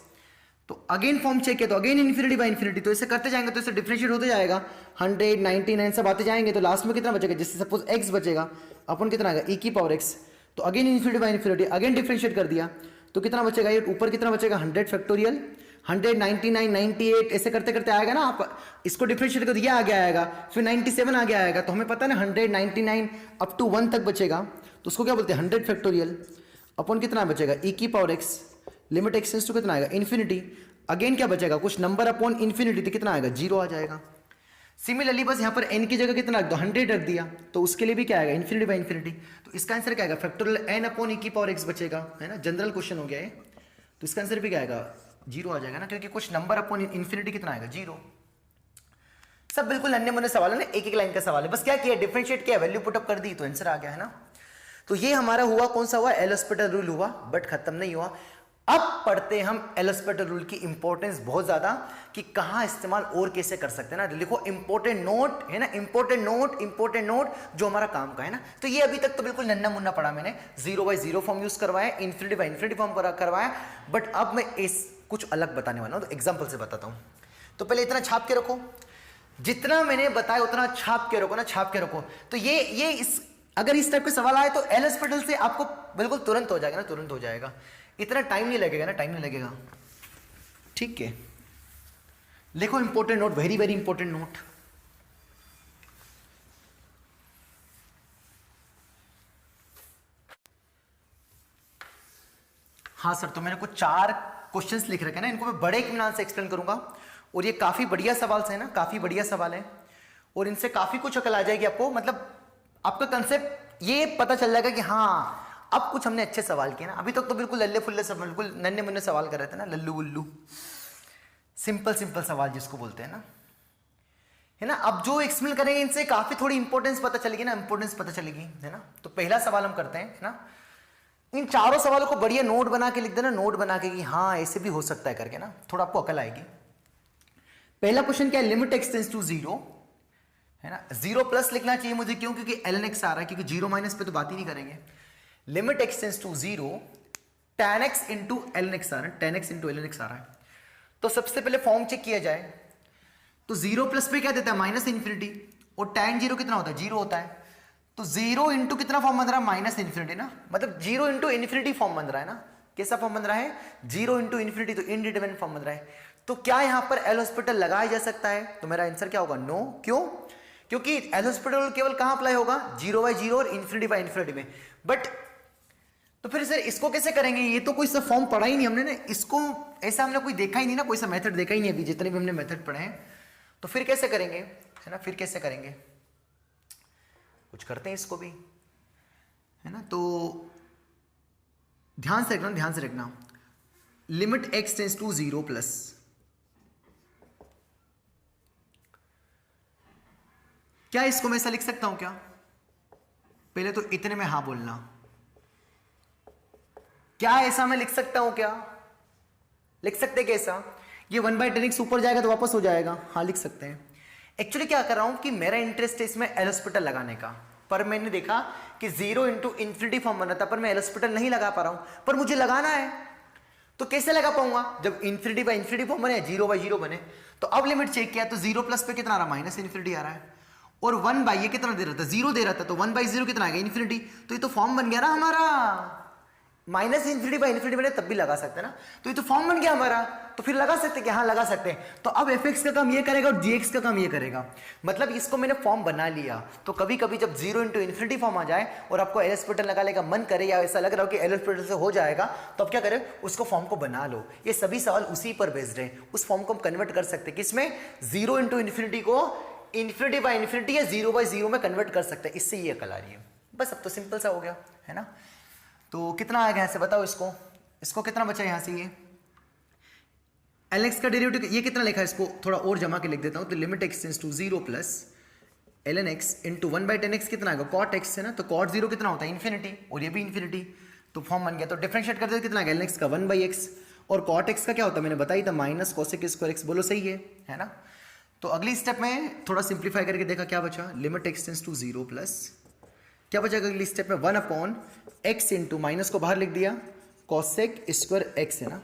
तो अगेन फॉर्म चेक है, तो अगेन इन्फिनिटी बाय इन्फिनिटी, तो इसे करते जाएंगे तो इसे डिफरेंशिएट होते जाएगा 100 99 सब आते जाएंगे, तो लास्ट में कितना बचेगा, जैसे सपोज x बचेगा अपन कितना आएगा e की पावर x, तो again infinity by infinity again differentiate कर दिया तो कितना बचेगा, ये ऊपर कितना बचेगा 100 फैक्टोरियल 100 99 98 ऐसे करते करते आएगा ना, आप इसको डिफरेंशिएट कर दिया आगे आएगा, फिर 97 आगे आएगा, तो हमें पता है ना 100 99 अप टू 1 तक बचेगा, तो उसको क्या बोलते हैं 100 फैक्टोरियल अपन कितना बचेगा e की power x, limit x tends to कितना आएगा इन्फिनिटी, अगेन क्या बचेगा कुछ नंबर अपॉन इन्फिनिटी, तो कितना आएगा 0 आ जाएगा। सिमिलरली बस यहाँ पर n की जगह कितना रख दो 100 रख दिया, तो उसके लिए भी क्या आएगा इन्फिनिटी बाय इन्फिनिटी, तो इसका आंसर क्या आएगा फैक्टोरियल n अपॉन e की पावर x बचेगा, है ना, जनरल क्वेश्चन हो गया है, तो इसका आंसर भी क्या आएगा 0 आ जाएगा ना, क्योंकि कुछ नंबर अपॉन इन्फिनिटी कितना आएगा 0। सब बिल्कुल नन्हे मुन्ने सवाल है ना, एक एक लाइन का सवाल है, बस क्या किया डिफरेंशिएट किया वैल्यू पुट अप कर दी तो आंसर आ गया है ना। तो ये हमारा हुआ कौन सा हुआ एल हॉस्पिटल रूल हुआ, बट खत्म नहीं हुआ। अब पढ़ते हैं हम एल हॉस्पिटल रूल की इंपॉर्टेंस बहुत ज्यादा कि कहां इस्तेमाल और कैसे कर सकते हैं ना, लिखो इंपॉर्टेंट नोट है ना, इंपॉर्टेंट नोट जो हमारा काम का है ना। तो ये अभी तक तो बिल्कुल नन्ना मुन्ना पढ़ा मैंने, 0/0 फॉर्म यूज करवाया, इन्फिनिटी बाय इन्फिनिटी फॉर्म करवाया, बट अब मैं इस कुछ अलग बताने वाला हूं, तो एग्जाम्पल से बताता हूं। तो पहले इतना छाप के रखो, जितना मैंने बताया उतना छाप के रखो ना, छाप के रखो। तो ये इस अगर इस टाइप के सवाल आए तो एल हॉस्पिटल से आपको बिल्कुल तुरंत हो जाएगा ना, तुरंत हो जाएगा, इतना टाइम नहीं लगेगा ना, टाइम नहीं लगेगा। ठीक है, लिखो important note, very very important note. हाँ सर, तो मैंने कुछ 4 क्वेश्चंस लिख रखे ना, इनको मैं बड़े इत्मीनान से एक्सप्लेन करूंगा, और ये काफी बढ़िया सवाल है ना, काफी बढ़िया सवाल है, और इनसे काफी कुछ अकल आ जाएगी आपको, मतलब आपका कंसेप्ट ये पता चल जाएगा कि हाँ अब कुछ हमने अच्छे सवाल किए ना। अभी तक तो बिल्कुल लल्ले फुल्ले सब बिल्कुल नन्हे मुन्ने सवाल कर रहे थे ना, लल्लू उल्लू, सिंपल सिंपल सवाल जिसको बोलते हैं ना, है ना। अब जो एक्सप्लेन करेंगे इनसे काफी थोड़ी इंपॉर्टेंस पता चलेगी ना, इंपॉर्टेंस पता चलेगी, है ना। तो पहला सवाल हम करते हैं, है ना। इन चारों सवालों को बढ़िया नोट बना के लिख देना, नोट बना के कि हाँ ऐसे भी हो सकता है करके ना, थोड़ा आपको अकल आएगी। पहला क्वेश्चन क्या है, लिमिट x टेंड्स टू 0, है ना। 0 प्लस लिखना चाहिए मुझे, क्यों, क्योंकि ln x आ रहा है, क्योंकि 0 माइनस पे तो बात ही नहीं करेंगे। Limit x tends to 0 tan x into ln x आ रहा है, tan x into ln x आ रहा है। तो सबसे पहले फॉर्म चेक किया जाए, तो 0 प्लस पे क्या देता है माइनस इन्फिनिटी, और tan 0 कितना होता है 0 होता है, तो 0 इंटू कितना फॉर्म बन रहा है माइनस इन्फिनिटी ना, मतलब 0 इंटू इन्फिनिटी फॉर्म बन रहा है ना। कैसा फॉर्म बन रहा है 0 इंटू इन्फिनिटी, तो इनडिटरमिनेट फॉर्म बन रहा है। तो क्या यहां पर एल हॉस्पिटल लगाया जा सकता है, तो मेरा आंसर क्या होगा नो। क्यों, क्योंकि एल हॉस्पिटल केवल कहां अप्लाई होगा 0/0 और इन्फिनिटी बाय इन्फिनिटी में। बट तो फिर सर इसको कैसे करेंगे, ये तो कोई सा फॉर्म पढ़ा ही नहीं हमने ना, इसको ऐसा हमने कोई देखा ही नहीं ना, कोई सा मेथड देखा ही नहीं अभी जितने भी हमने मेथड पढ़े हैं। तो फिर कैसे करेंगे, है ना, फिर कैसे करेंगे, कुछ करते हैं इसको भी, है ना। तो ध्यान से रखना, ध्यान से रखना, limit x tends to 0 plus, क्या इसको मैं ऐसा लिख सकता हूं क्या, पहले तो इतने में हाँ बोलना, क्या ऐसा मैं लिख सकता हूं क्या, लिख सकते कैसा, ये 1/10x ऊपर जाएगा तो वापस हो जाएगा, हाँ लिख सकते हैं। एक्चुअली क्या कर रहा हूं कि मेरा इंटरेस्ट है इसमें एल हॉस्पिटल लगाने का, पर मैंने देखा कि 0 इंटू इन्फिनिटी फॉर्म बना था, पर मैं एल हॉस्पिटल नहीं लगा पा रहा हूं, पर मुझे लगाना है, तो कैसे लगा पाऊंगा जब इन्फिनिटी बाय इन्फिनिटी फॉर्म बने, 0/0 बने। तो अब लिमिट चेक किया तो 0 प्लस पे कितना आ रहा है माइनस इन्फिनिटी आ रहा है, और 1 बाई ये कितना दे रहा था, 0 दे रहा था, तो 1 बाई 0 कितना आएगा, इन्फिनिटी। तो ये तो फॉर्म बन गया ना हमारा, माइनस इन्फिनिटी बाई इन्फिनिटी बने तब भी लगा सकते हैं ना, तो ये तो फॉर्म बन गया हमारा, तो फिर लगा सकते हैं कि हाँ लगा सकते हैं। तो अब fx का काम ये करेगा और gx का काम ये करेगा, मतलब इसको मैंने फॉर्म बना लिया। तो कभी कभी जब 0 इंटू इन्फिनिटी फॉर्म आ जाए और आपको एल हॉस्पिटल लगाने का मन करे या ऐसा लग रहा हो कि एल हॉस्पिटल से हो जाएगा, तो आप क्या करें, उसको फॉर्म को बना लो। ये सभी सवाल उसी पर बेस्ड है, उस फॉर्म को हम कन्वर्ट कर सकते हैं किसमें, 0 इंटू इन्फिनिटी को इन्फिनिटी बाई इन्फिनिटी या 0 बाई 0 में कन्वर्ट कर सकते हैं, इससे ये अकल आ रही है। बस अब तो सिंपल सा हो गया है ना। तो कितना आएगा यहाँ से बताओ, इसको कितना बचा यहाँ से, ये ln का डेरिवेटिव ये कितना लिखा है, इसको थोड़ा और जमा के लिख देता हूँ। तो limit x tends to 0 plus ln x into 1/10x कितना आएगा, cot x है ना, तो cot 0 कितना होता है, इन्फिनिटी, और ये भी इन्फिनिटी, तो फॉर्म बन गया। तो डिफरेंशिएट करते कितना आएगा, ln x का 1/x, और cot x का क्या होता है मैंने बताई था, माइनस cosec स्क्वायर x, बोलो सही है ना। तो अगली स्टेप में थोड़ा सिंप्लीफाई करके देखा क्या बचा, limit x tends to 0 plus क्या बचेगा अगली स्टेप में, 1/x इंटू माइनस को बाहर लिख दिया cosec स्क्वायर x है ना।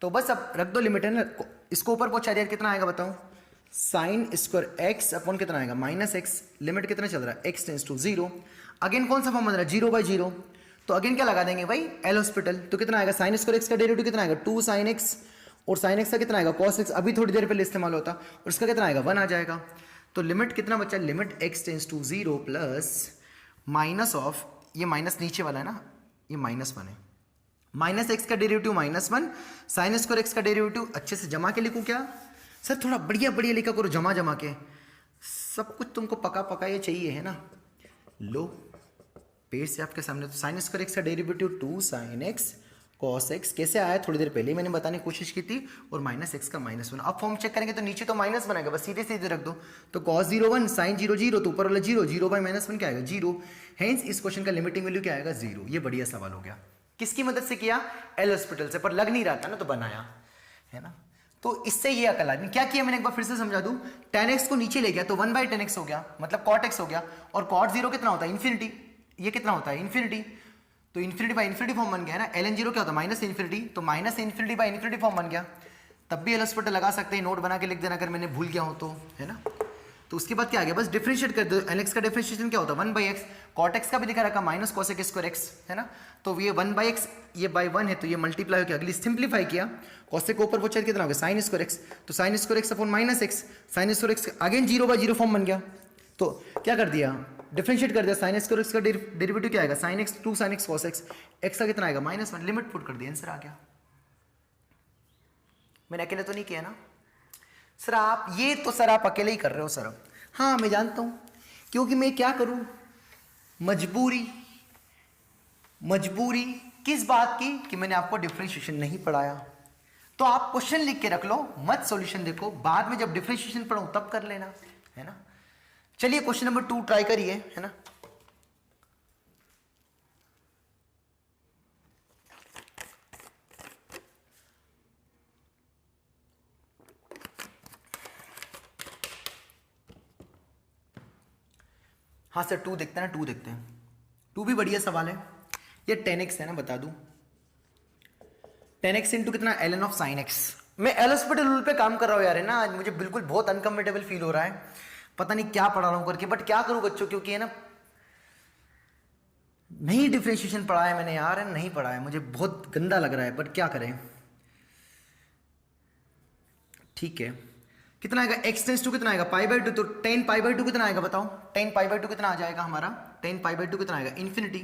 तो बस अब रख दो लिमिट है ना, इसको ऊपर पहुंचा दिया, कितना आएगा बताओ, साइन स्क्वायर x अपॉन कितना आएगा, माइनस x, लिमिट कितना चल रहा है, x टेंड्स टू 0। अगेन कौन सा फॉर्म बन रहा है, 0/0, तो अगेन क्या लगा देंगे भाई, एल हॉस्पिटल। तो कितना आएगा, साइन स्क्वायर x का डेरिवेटिव कितना आएगा, 2 sin x, और sin x का कितना आएगा, cos x, अभी थोड़ी देर पहले इस्तेमाल होता, और इसका कितना आएगा, 1 आ जाएगा। तो लिमिट कितना बचा, limit x tends to 0 plus minus of, ये माइनस नीचे वाला है ना, ये -1 है, माइनस एक्स का डेरिवेटिव -1, साइन स्क्वायर एक्स का डेरिवेटिव, अच्छे से जमा के लिखूं क्या सर, थोड़ा बढ़िया बढ़िया लिखा करो, जमा के, सब कुछ तुमको पका ये चाहिए है ना। लो पेज से आपके सामने, तो साइन स्क्वायर एक्स का derivative 2 sin x cos x कैसे आया, थोड़ी देर पहले मैंने बताने की कोशिश की थी, और माइनस एक्स का -1। अब फॉर्म चेक करेंगे तो नीचे तो माइनस बनेगा, बस सीधे सीधे रख दो, तो cos 0 1 sin 0 0, तो ऊपर वाला 0 बाई -1 क्या आएगा, 0। हेंस इस क्वेश्चन का लिमिटिंग वैल्यू क्या आएगा, 0। ये बढ़िया सवाल हो गया, किसकी मदद से किया, एल हॉस्पिटल से, पर लग नहीं रहा था ना तो बनाया है ना। तो इससे ये अकल आदमी क्या किया, मैंने एक बार फिर से समझा दूं, tan x को नीचे ले गया तो 1/10 x हो गया, मतलब cot x हो गया, और cot 0 कितना होता है, इन्फिनिटी, ये कितना होता है, इन्फिनिटी, तो इन्फिनिटी बाई इन्फिनिटी फॉर्म बन गया है ना। ln 0 क्या होता है, माइनस इन्फिनिटी, तो minus infinity by infinity form बन गया। तब भी एल हॉस्पिटल लगा सकते हैं, नोट बना के लिख देना अगर मैंने भूल गया हो तो, है ना। तो उसके बाद क्या आ गया, बस डिफरेंशिएट कर दो, ln x का डिफरेंशिएशन क्या होता है, 1/x, cot x का भी दिखा रखा माइनस cosec स्क्वायर x है ना, तो ये 1/x, ये बाई 1 है, तो ये मल्टीप्लाई हो गया, अगली सिंप्लीफाई किया, cosec को ऊपर पहुंचा कितना हो गया, sin स्क्वायर x, तो sin square x upon minus x, sin square x again 0/0 form बन गया। तो क्या कर दिया, डिफरेंशिएट कर दिया, sin स्क्वायर x का डेरिवेटिव क्या आएगा, sin x 2 sin x cos x, x का कितना आएगा, -1, लिमिट पुट कर दिया, आंसर आ गया। मैंने अकेले तो नहीं किया ना सर, आप ये तो सर आप अकेले ही कर रहे हो सर। हाँ मैं जानता हूं, क्योंकि मैं क्या करूं, मजबूरी किस बात की, कि मैंने आपको डिफरेंशिएशन नहीं पढ़ाया। तो आप क्वेश्चन लिख के रख लो, मत सॉल्यूशन देखो, बाद में जब डिफरेंशिएशन पढ़ो तब कर लेना, है ना। चलिए क्वेश्चन नंबर 2 ट्राई करिए, है ना। हाँ सर 2 देखते हैं ना, 2 देखते हैं, 2 भी बढ़िया सवाल है। ये 10x है ना, बता दूं 10x इंटू कितना, ln ऑफ sin x। मैं एल हॉस्पिटल रूल पे काम कर रहा हूँ यार, है ना, आज मुझे बिल्कुल बहुत अनकंफर्टेबल फील हो रहा है, पता नहीं क्या पढ़ा रहा हूँ करके, बट क्या करूँ बच्चों, क्योंकि है ना नहीं डिफरेंशिएशन पढ़ा है मैंने यार, नहीं पढ़ा है, मुझे बहुत गंदा लग रहा है, बट क्या करें। ठीक है, कितना आएगा, x टेंस टू कितना आएगा, π/2, तो 10 π/2 कितना आएगा बताओ, 10 π/2 कितना आ जाएगा हमारा, 10 π/2 कितना आएगा, इन्फिनिटी,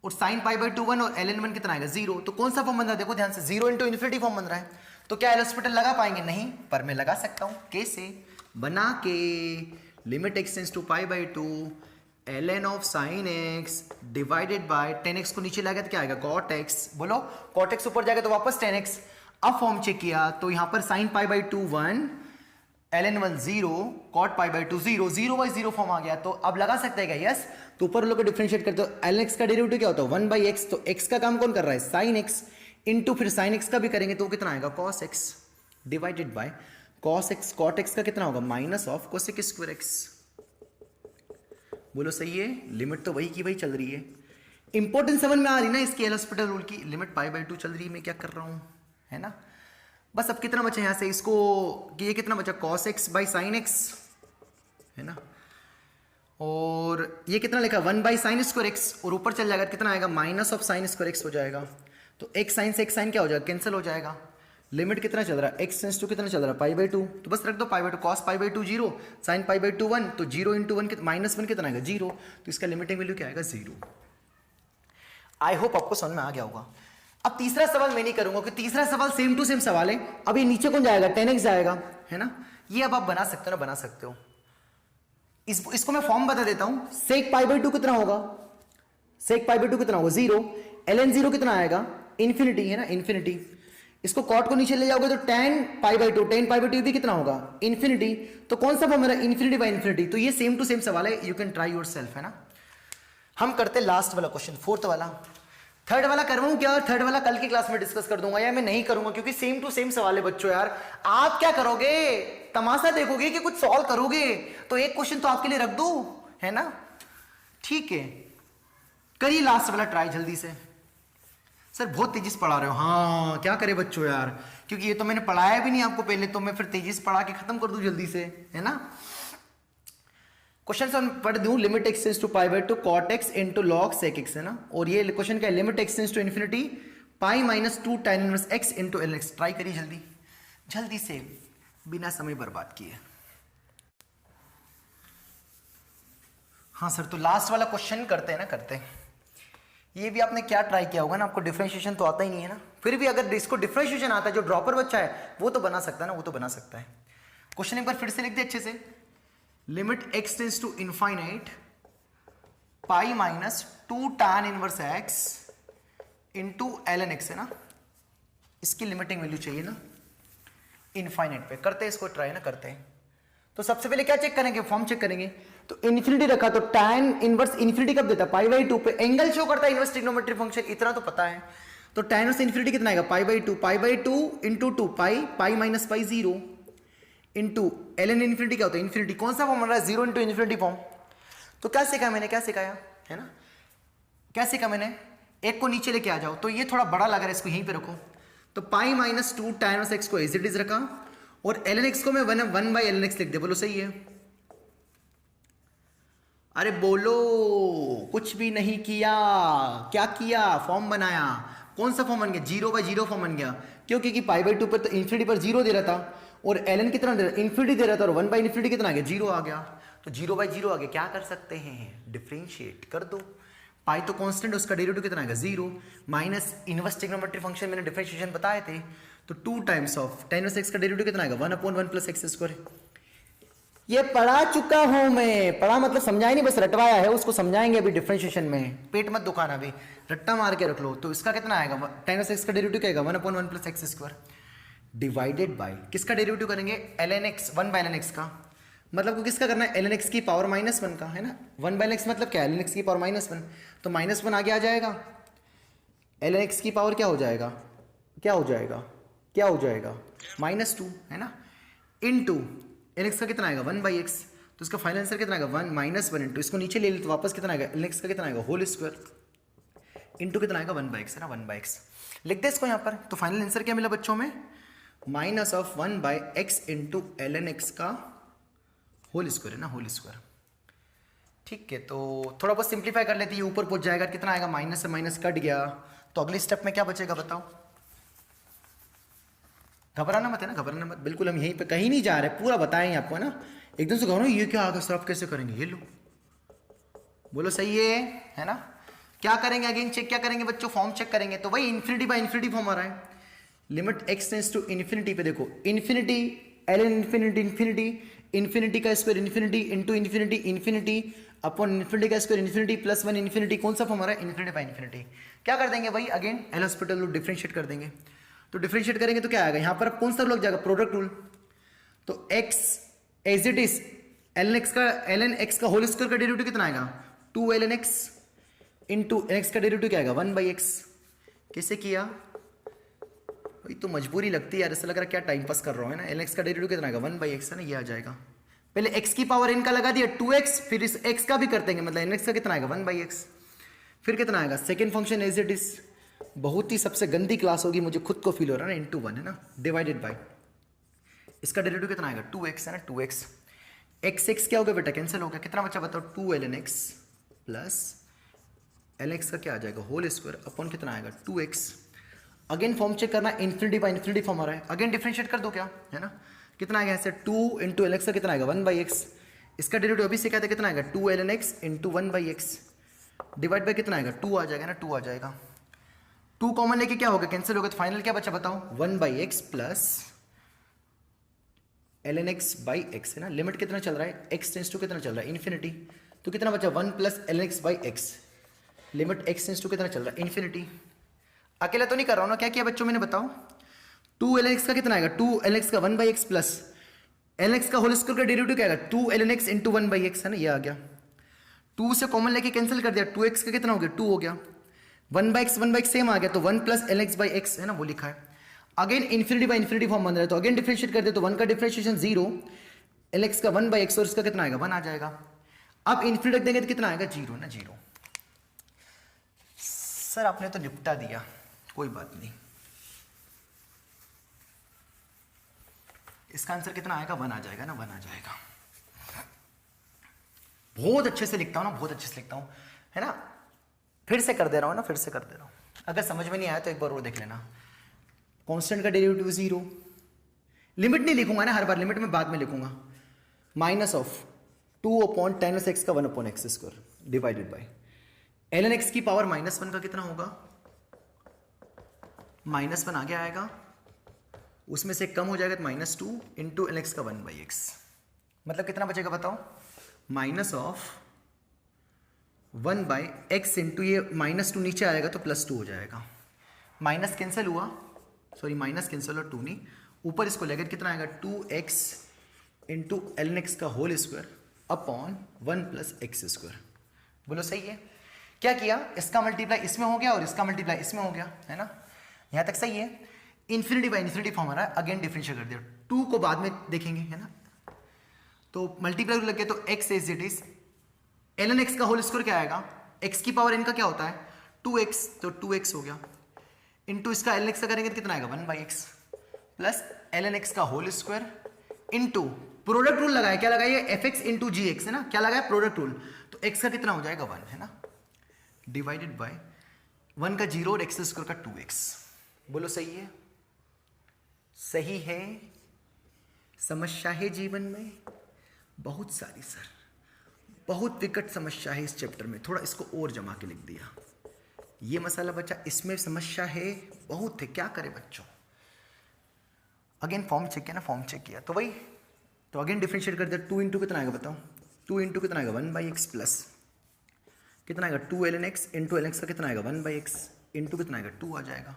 और sin π/2 1 और ln 1 कितना आएगा, 0। तो कौन सा फॉर्म बन रहा है, देखो ध्यान से, 0 इंटू इन्फिनिटी फॉर्म बन रहा है, तो क्या एल हॉस्पिटल लगा पाएंगे, नहीं, पर मैं लगा सकता हूं, कैसे, बना के limit x tends to π/2 ln of sin x divided by 10x को नीचे लाएगा तो क्या आएगा, cot x, बोलो cot x ऊपर जाएगा तो वापस 10x। अब फॉर्म चेक किया तो यहां पर sin π/2 1, ln 1 0, cot π/2 0, 0/0 फॉर्म आ गया, तो अब लगा सकते हैं क्या, यस। तो ऊपर लोग को डिफरेंशिएट करते हो, ln x का डेरिवेटिव क्या होता है, 1/x, तो x का काम कौन कर रहा है, sin x, इंटू फिर sin x का भी करेंगे तो कितना आएगा, cos x, divided bye cos x, cot x का कितना होगा, minus of cosec square x। बोलो सही है, लिमिट तो वही की वही चल रही है, इंपॉर्टेंस समझ में आ रही ना इसकी, एल हॉस्पिटल रूल की, लिमिट π/2 चल रही है, मैं क्या कर रहा हूं, है ना। बस अब कितना बचा यहां से, इसको कि ये कितना बचा, cos x by sin x, है ना, और ये कितना लिखा 1 बाई साइन स्क्वायर एक्स, और ऊपर चल जाएगा कितना आएगा minus of sine square x हो जाएगा। तो एक साइन से एक साइन क्या हो जाएगा कैंसिल हो जाएगा। लिमिट कितना चल रहा है एक्स टेंस टू कितना चल रहा है पाई बाई 2, तो बस रख दो पाई by 2 cos pi by 2 zero sine pi by 2 1, तो 0 इंटू 1 माइनस 1 कितना आएगा 0, तो इसका लिमिटिंग वैल्यू क्या आएगा 0। आई होप आपको समझ में आ गया होगा। अब तीसरा सवाल मैं नहीं करूंगा क्योंकि तीसरा सवाल सेम टू सेम सवाल है। अब ये नीचे कौन जाएगा 10x जाएगा, है ना। ये अब आप बना सकते हो ना, बना सकते हो। इसको मैं फॉर्म बता देता हूं। सेक पाई बाई 2 कितना होगा, सेक पाई बाई 2 कितना होगा 0, ln 0 कितना आएगा इन्फिनिटी, है ना इन्फिनिटी। इसको कॉट को नीचे ले जाओगे तो tan pi by 2, tan pi by 2 भी कितना होगा इन्फिनिटी। तो कौन सा फॉर्म मेरा इन्फिनिटी बाई इन्फिनिटी। तो ये सेम टू सेम सवाल है, यू कैन ट्राई योरसेल्फ, है ना। हम करते लास्ट वाला क्वेश्चन, फोर्थ वाला। थर्ड वाला करवाऊं क्या, थर्ड वाला कल की क्लास में डिस्कस कर दूंगा, या मैं नहीं करूंगा क्योंकि सेम टू सेम सवाल है बच्चों। यार आप क्या करोगे, तमाशा देखोगे कि कुछ सॉल्व करोगे। तो एक क्वेश्चन तो आपके लिए रख दो, है ना। ठीक है, करिए लास्ट वाला ट्राई जल्दी से। सर बहुत तेजी से पढ़ा रहे हो, हाँ क्या करे बच्चों यार, क्योंकि ये तो मैंने पढ़ाया भी नहीं आपको पहले, तो मैं फिर तेजी से पढ़ा के खत्म कर दूं जल्दी से, है ना। क्वेश्चन पढ़ दूं, limit x tends to pi by 2 cot x into log sec x, है ना। और ये क्वेश्चन क्या है, limit x tends to infinity pi minus 2 tan inverse x into l x. Try करिए जल्दी जल्दी से बिना समय बर्बाद किए। हाँ सर, तो लास्ट वाला क्वेश्चन करते हैं ना, करते हैं। ये भी आपने क्या ट्राई किया होगा ना, आपको डिफरेंशिएशन तो आता ही नहीं है ना। फिर भी अगर इसको डिफरेंशिएशन आता है, जो ड्रॉपर बच्चा है वो तो बना सकता है ना, वो तो बना सकता है। क्वेश्चन एक बार फिर से लिख दे अच्छे से। Limit x tends to infinite pi minus 2 tan inverse x into ln x, है ना। इसकी लिमिटिंग वैल्यू चाहिए ना इनफाइनाइट पे। करते हैं इसको ट्राई ना, करते हैं। तो सबसे पहले क्या चेक करेंगे, फॉर्म चेक करेंगे। तो इन्फिनिटी रखा तो tan इनवर्स इन्फिनिटी कब देता है पाई बाई 2 पे, एंगल शो करता है इनवर्स ट्रिग्नोमेट्रिक फंक्शन, इतना तो पता है। तो tan इनवर्स इन्फिनिटी कितना आएगा पाई by 2 into 2 pi minus pi 0 into ln infinity क्या होता है इन्फिनिटी। कौन सा फॉर्म बन रहा है 0 इंटू इन्फिनिटी फॉर्म। तो क्या सीखा मैंने, क्या सिखाया है ना, क्या सीखा मैंने। एक को नीचे लेके आ जाओ, तो ये थोड़ा बड़ा लग रहा है, इसको यहीं पे रखो। तो पाई माइनस 2 tan इनवर्स एक्स को एज इट इज रखा, और ln x को मैं 1 बाई ln x लिख दे। बोलो सही है, अरे बोलो। कुछ भी नहीं किया, क्या किया, फॉर्म बनाया। कौन सा फॉर्म बन गया 0 बाई 0 फॉर्म बन गया, क्योंकि पाई बाई 2 पर तो इन्फिनिटी पर 0 दे रहा था, और ln कितना दे रहा इन्फिनिटी दे रहा था, और 1 बाई इन्फिनिटी कितना आ गया 0 आ गया। तो 0 बाई 0 आ गया, क्या कर सकते हैं डिफरेंशिएट कर दो। पाई तो कांस्टेंट, उसका डेरिवेटिव कितना आएगा 0 माइनस इनवर्स ट्रिग्नोमेट्रिक फंक्शन मैंने डिफरेंशिएशन बताए थे। तो 2 times of tan inverse x का डेरिवेटिव कितना आएगा 1/1 प्लस एक्स स्क्वायर। ये पढ़ा चुका हूं मैं, पढ़ा मतलब समझाया नहीं, बस रटवाया है, उसको समझाएंगे अभी डिफरेंशिएशन में। पेट मत दुखाना, अभी रट्टा मार के रख लो। तो इसका कितना आएगा tan इनवर्स x का डेरिवेटिव क्या आएगा 1/1 plus x square divided by किसका डेरिवेटिव करेंगे ln x 1 by ln x का। मतलब को किसका करना है ln x की पावर -1 का, है ना। 1 बाय ln x मतलब क्या है ln x की पावर -1, तो -1 आगे आ जाएगा। ln x की पावर क्या हो जाएगा, क्या हो जाएगा, क्या हो जाएगा -2, है ना। इनटू ln x का कितना आएगा 1 बाई एक्स, तो इसका फाइनल आंसर कितना आएगा 1 -1 इंटू इसको नीचे ले ले तो वापस कितना आएगा ln x का कितना आएगा होल स्क्वायर इंटू कितना आएगा 1 बाई एक्स, है ना 1 बाई एक्स। लिख दे इसको यहाँ पर। तो फाइनल आंसर क्या मिला बच्चों में minus of 1 by x into ln x का होल स्क्वायर, है ना होल स्क्वायर। ठीक है, तो थोड़ा बहुत सिंप्लीफाई कर लेते हैं, ऊपर पहुंच जाएगा कितना आएगा माइनस से माइनस कट गया। तो अगले स्टेप में क्या बचेगा बताओ। घबराना मत, है ना घबराना मत, बिल्कुल हम यहीं पे कहीं नहीं जा रहे, पूरा बताएंगे आपको, है ना। एकदम से घबराओ ये क्या आगे सर आप कैसे करेंगे, ये लो बोलो सही है ना। क्या करेंगे अगेन चेक, क्या करेंगे बच्चों फॉर्म चेक करेंगे। तो वही इन्फिनिटी बाय इन्फिनिटी फॉर्म आ रहा है। Limit x tends to infinity पे देखो infinity ln infinity infinity infinity का square infinity into infinity infinity upon infinity का स्क्वायर इन्फिनिटी प्लस 1 इन्फिनिटी। कौन सा फॉर्म आ रहा है इन्फिनिटी बाय इन्फिनिटी। क्या कर देंगे भाई again L hospital rule differentiate कर देंगे। तो डिफरेंशिएट करेंगे तो क्या आएगा यहाँ पर कौन सा लग जाएगा प्रोडक्ट रूल। तो x as it is ln x का होल स्क्वायर का डेरिवेटिव कितना आएगा 2 ln x इंटू x का डेरिवेटिव क्या आएगा 1 बाई एक्स। कैसे किया भाई, तो मजबूरी लगती है यार, ऐसा लग रहा है क्या टाइम पास कर रहा हूँ, है ना। ln x का डेरिवेटिव कितना आएगा 1 बाई एक्स, है ना, ये आ जाएगा। पहले x की पावर n का लगा दिया 2x, फिर इस x का भी करते हैं, मतलब ln x का कितना आएगा 1 बाई एक्स। फिर कितना आएगा second function as it is. बहुत ही सबसे गंदी क्लास होगी, मुझे खुद को फील हो रहा है ना, इंटू 1, है ना, डिवाइडेड बाई इसका डेरिवेटिव कितना आएगा 2x, है ना 2x एक्स एक्स क्या हो गया बेटा, कैंसिल हो गया, कितना बचा बताओ, 2ln x plus ln x का क्या आ जाएगा होल स्क्वायर अपॉन कितना आएगा 2x। अगेन फॉर्म चेक करना, इन्फिनिटी बाय इन्फिनिटी फॉर्म आ रहा है, अगेन डिफरेंशिएट कर दो क्या, है ना, कितना आएगा ऐसे 2 इंटू ln x का कितना आएगा 1/x, इसका डेरिवेटिव अभी से क्या था कितना आएगा 2ln x into 1/x divide by कितना आएगा 2 आ जाएगा ना, 2 आ जाएगा, 2 कॉमन लेके क्या होगा कैंसिल होगा, तो फाइनल क्या बचा बताओ 1/x plus ln x by x, है ना, लिमिट कितना चल रहा है x टेंस टू कितना चल रहा है इन्फिनिटी, तो कितना बचा 1 plus ln x by x, limit x tends to कितना चल रहा है इन्फिनिटी। अकेला तो नहीं कर रहा हूं ना, क्या किया बच्चों मैंने बताओ, 2ln x का कितना आएगा 2ln x का 1/x प्लस ln x का होल स्क्वायर का डेरिवेटिव क्या आएगा 2ln x इंटू 1/x, है ना, ये आ गया, 2 से कॉमन लेके कैंसिल कर दिया, 2x का कितना हो गया 2 हो गया, 1/x सेम आ गया, तो 1 plus ln x by x, है ना, वो लिखा है। Again infinity by infinity form बन रहा है, तो अगेन डिफरेंशिएट कर दे, तो 1 का डिफरेंशिएशन 0, ln x का 1/x और इसका कितना आएगा 1 आ जाएगा। अब इन्फिनिटी रख देंगे तो कितना आएगा 0 ना, 0। सर आपने तो निपटा दिया, कोई बात नहीं, इसका आंसर कितना आएगा 1 आ जाएगा ना, 1 आ जाएगा। बहुत अच्छे से लिखता हूं ना, बहुत अच्छे से लिखता हूं, है ना, फिर से कर दे रहा हूं ना, फिर से कर दे रहा हूं, अगर समझ में नहीं आया तो एक बार और देख लेना। कांस्टेंट का डेरिवेटिव 0, लिमिट नहीं लिखूंगा ना हर बार, लिमिट में बाद में लिखूंगा, माइनस ऑफ 2/10x का 1/x² divided by ln x की पावर -1 का कितना होगा, -1 आगे आएगा, उसमें से कम हो जाएगा तो -2 इंटू ln x का 1/x, मतलब कितना बचेगा बताओ, माइनस ऑफ 1/x इंटू ये -2 नीचे आएगा तो +2 हो जाएगा, माइनस कैंसिल हुआ, सॉरी माइनस कैंसिल और 2 नहीं, ऊपर इसको लेकर कितना आएगा 2x इंटू ln x का whole square upon 1 plus x²। बोलो सही है, क्या किया, इसका मल्टीप्लाई इसमें हो गया और इसका मल्टीप्लाई इसमें हो गया, है ना, यहां तक सही है। इन्फिनिटी बाय इन्फिनिटी फॉर्म आ रहा है, अगेन डिफरेंशिएट कर दिया, 2 को बाद में देखेंगे, है ना, तो मल्टीप्लाई लग गया, तो x is it is ln x का होल स्क्वायर क्या आएगा, x की पावर n का क्या होता है 2x, तो 2x हो गया, इंटू इसका ln x का करेंगे तो कितना आएगा 1/x प्लस ln x का whole square into product rule लगाया, क्या लगाया fx इंटू gx, है ना, क्या लगाया प्रोडक्ट रूल, तो x का कितना हो जाएगा 1, है ना, डिवाइडेड बाय 1 का 0 और x² का 2x। बोलो सही है, सही है। समस्या है जीवन में बहुत सारी सर, बहुत विकट समस्या है इस चैप्टर में, थोड़ा इसको और जमा के लिख दिया, ये मसाला बचा, इसमें समस्या है बहुत है, क्या करे बच्चों। अगेन फॉर्म चेक किया ना, फॉर्म चेक किया तो वही, तो अगेन डिफरेंशिएट कर दिया, 2 इंटू कितना आएगा बताओ, 2 इंटू कितना आएगा 1/x प्लस कितना आएगा 2ln x into ln x का कितना आएगा 1/x इंटू कितना आएगा 2 आ जाएगा,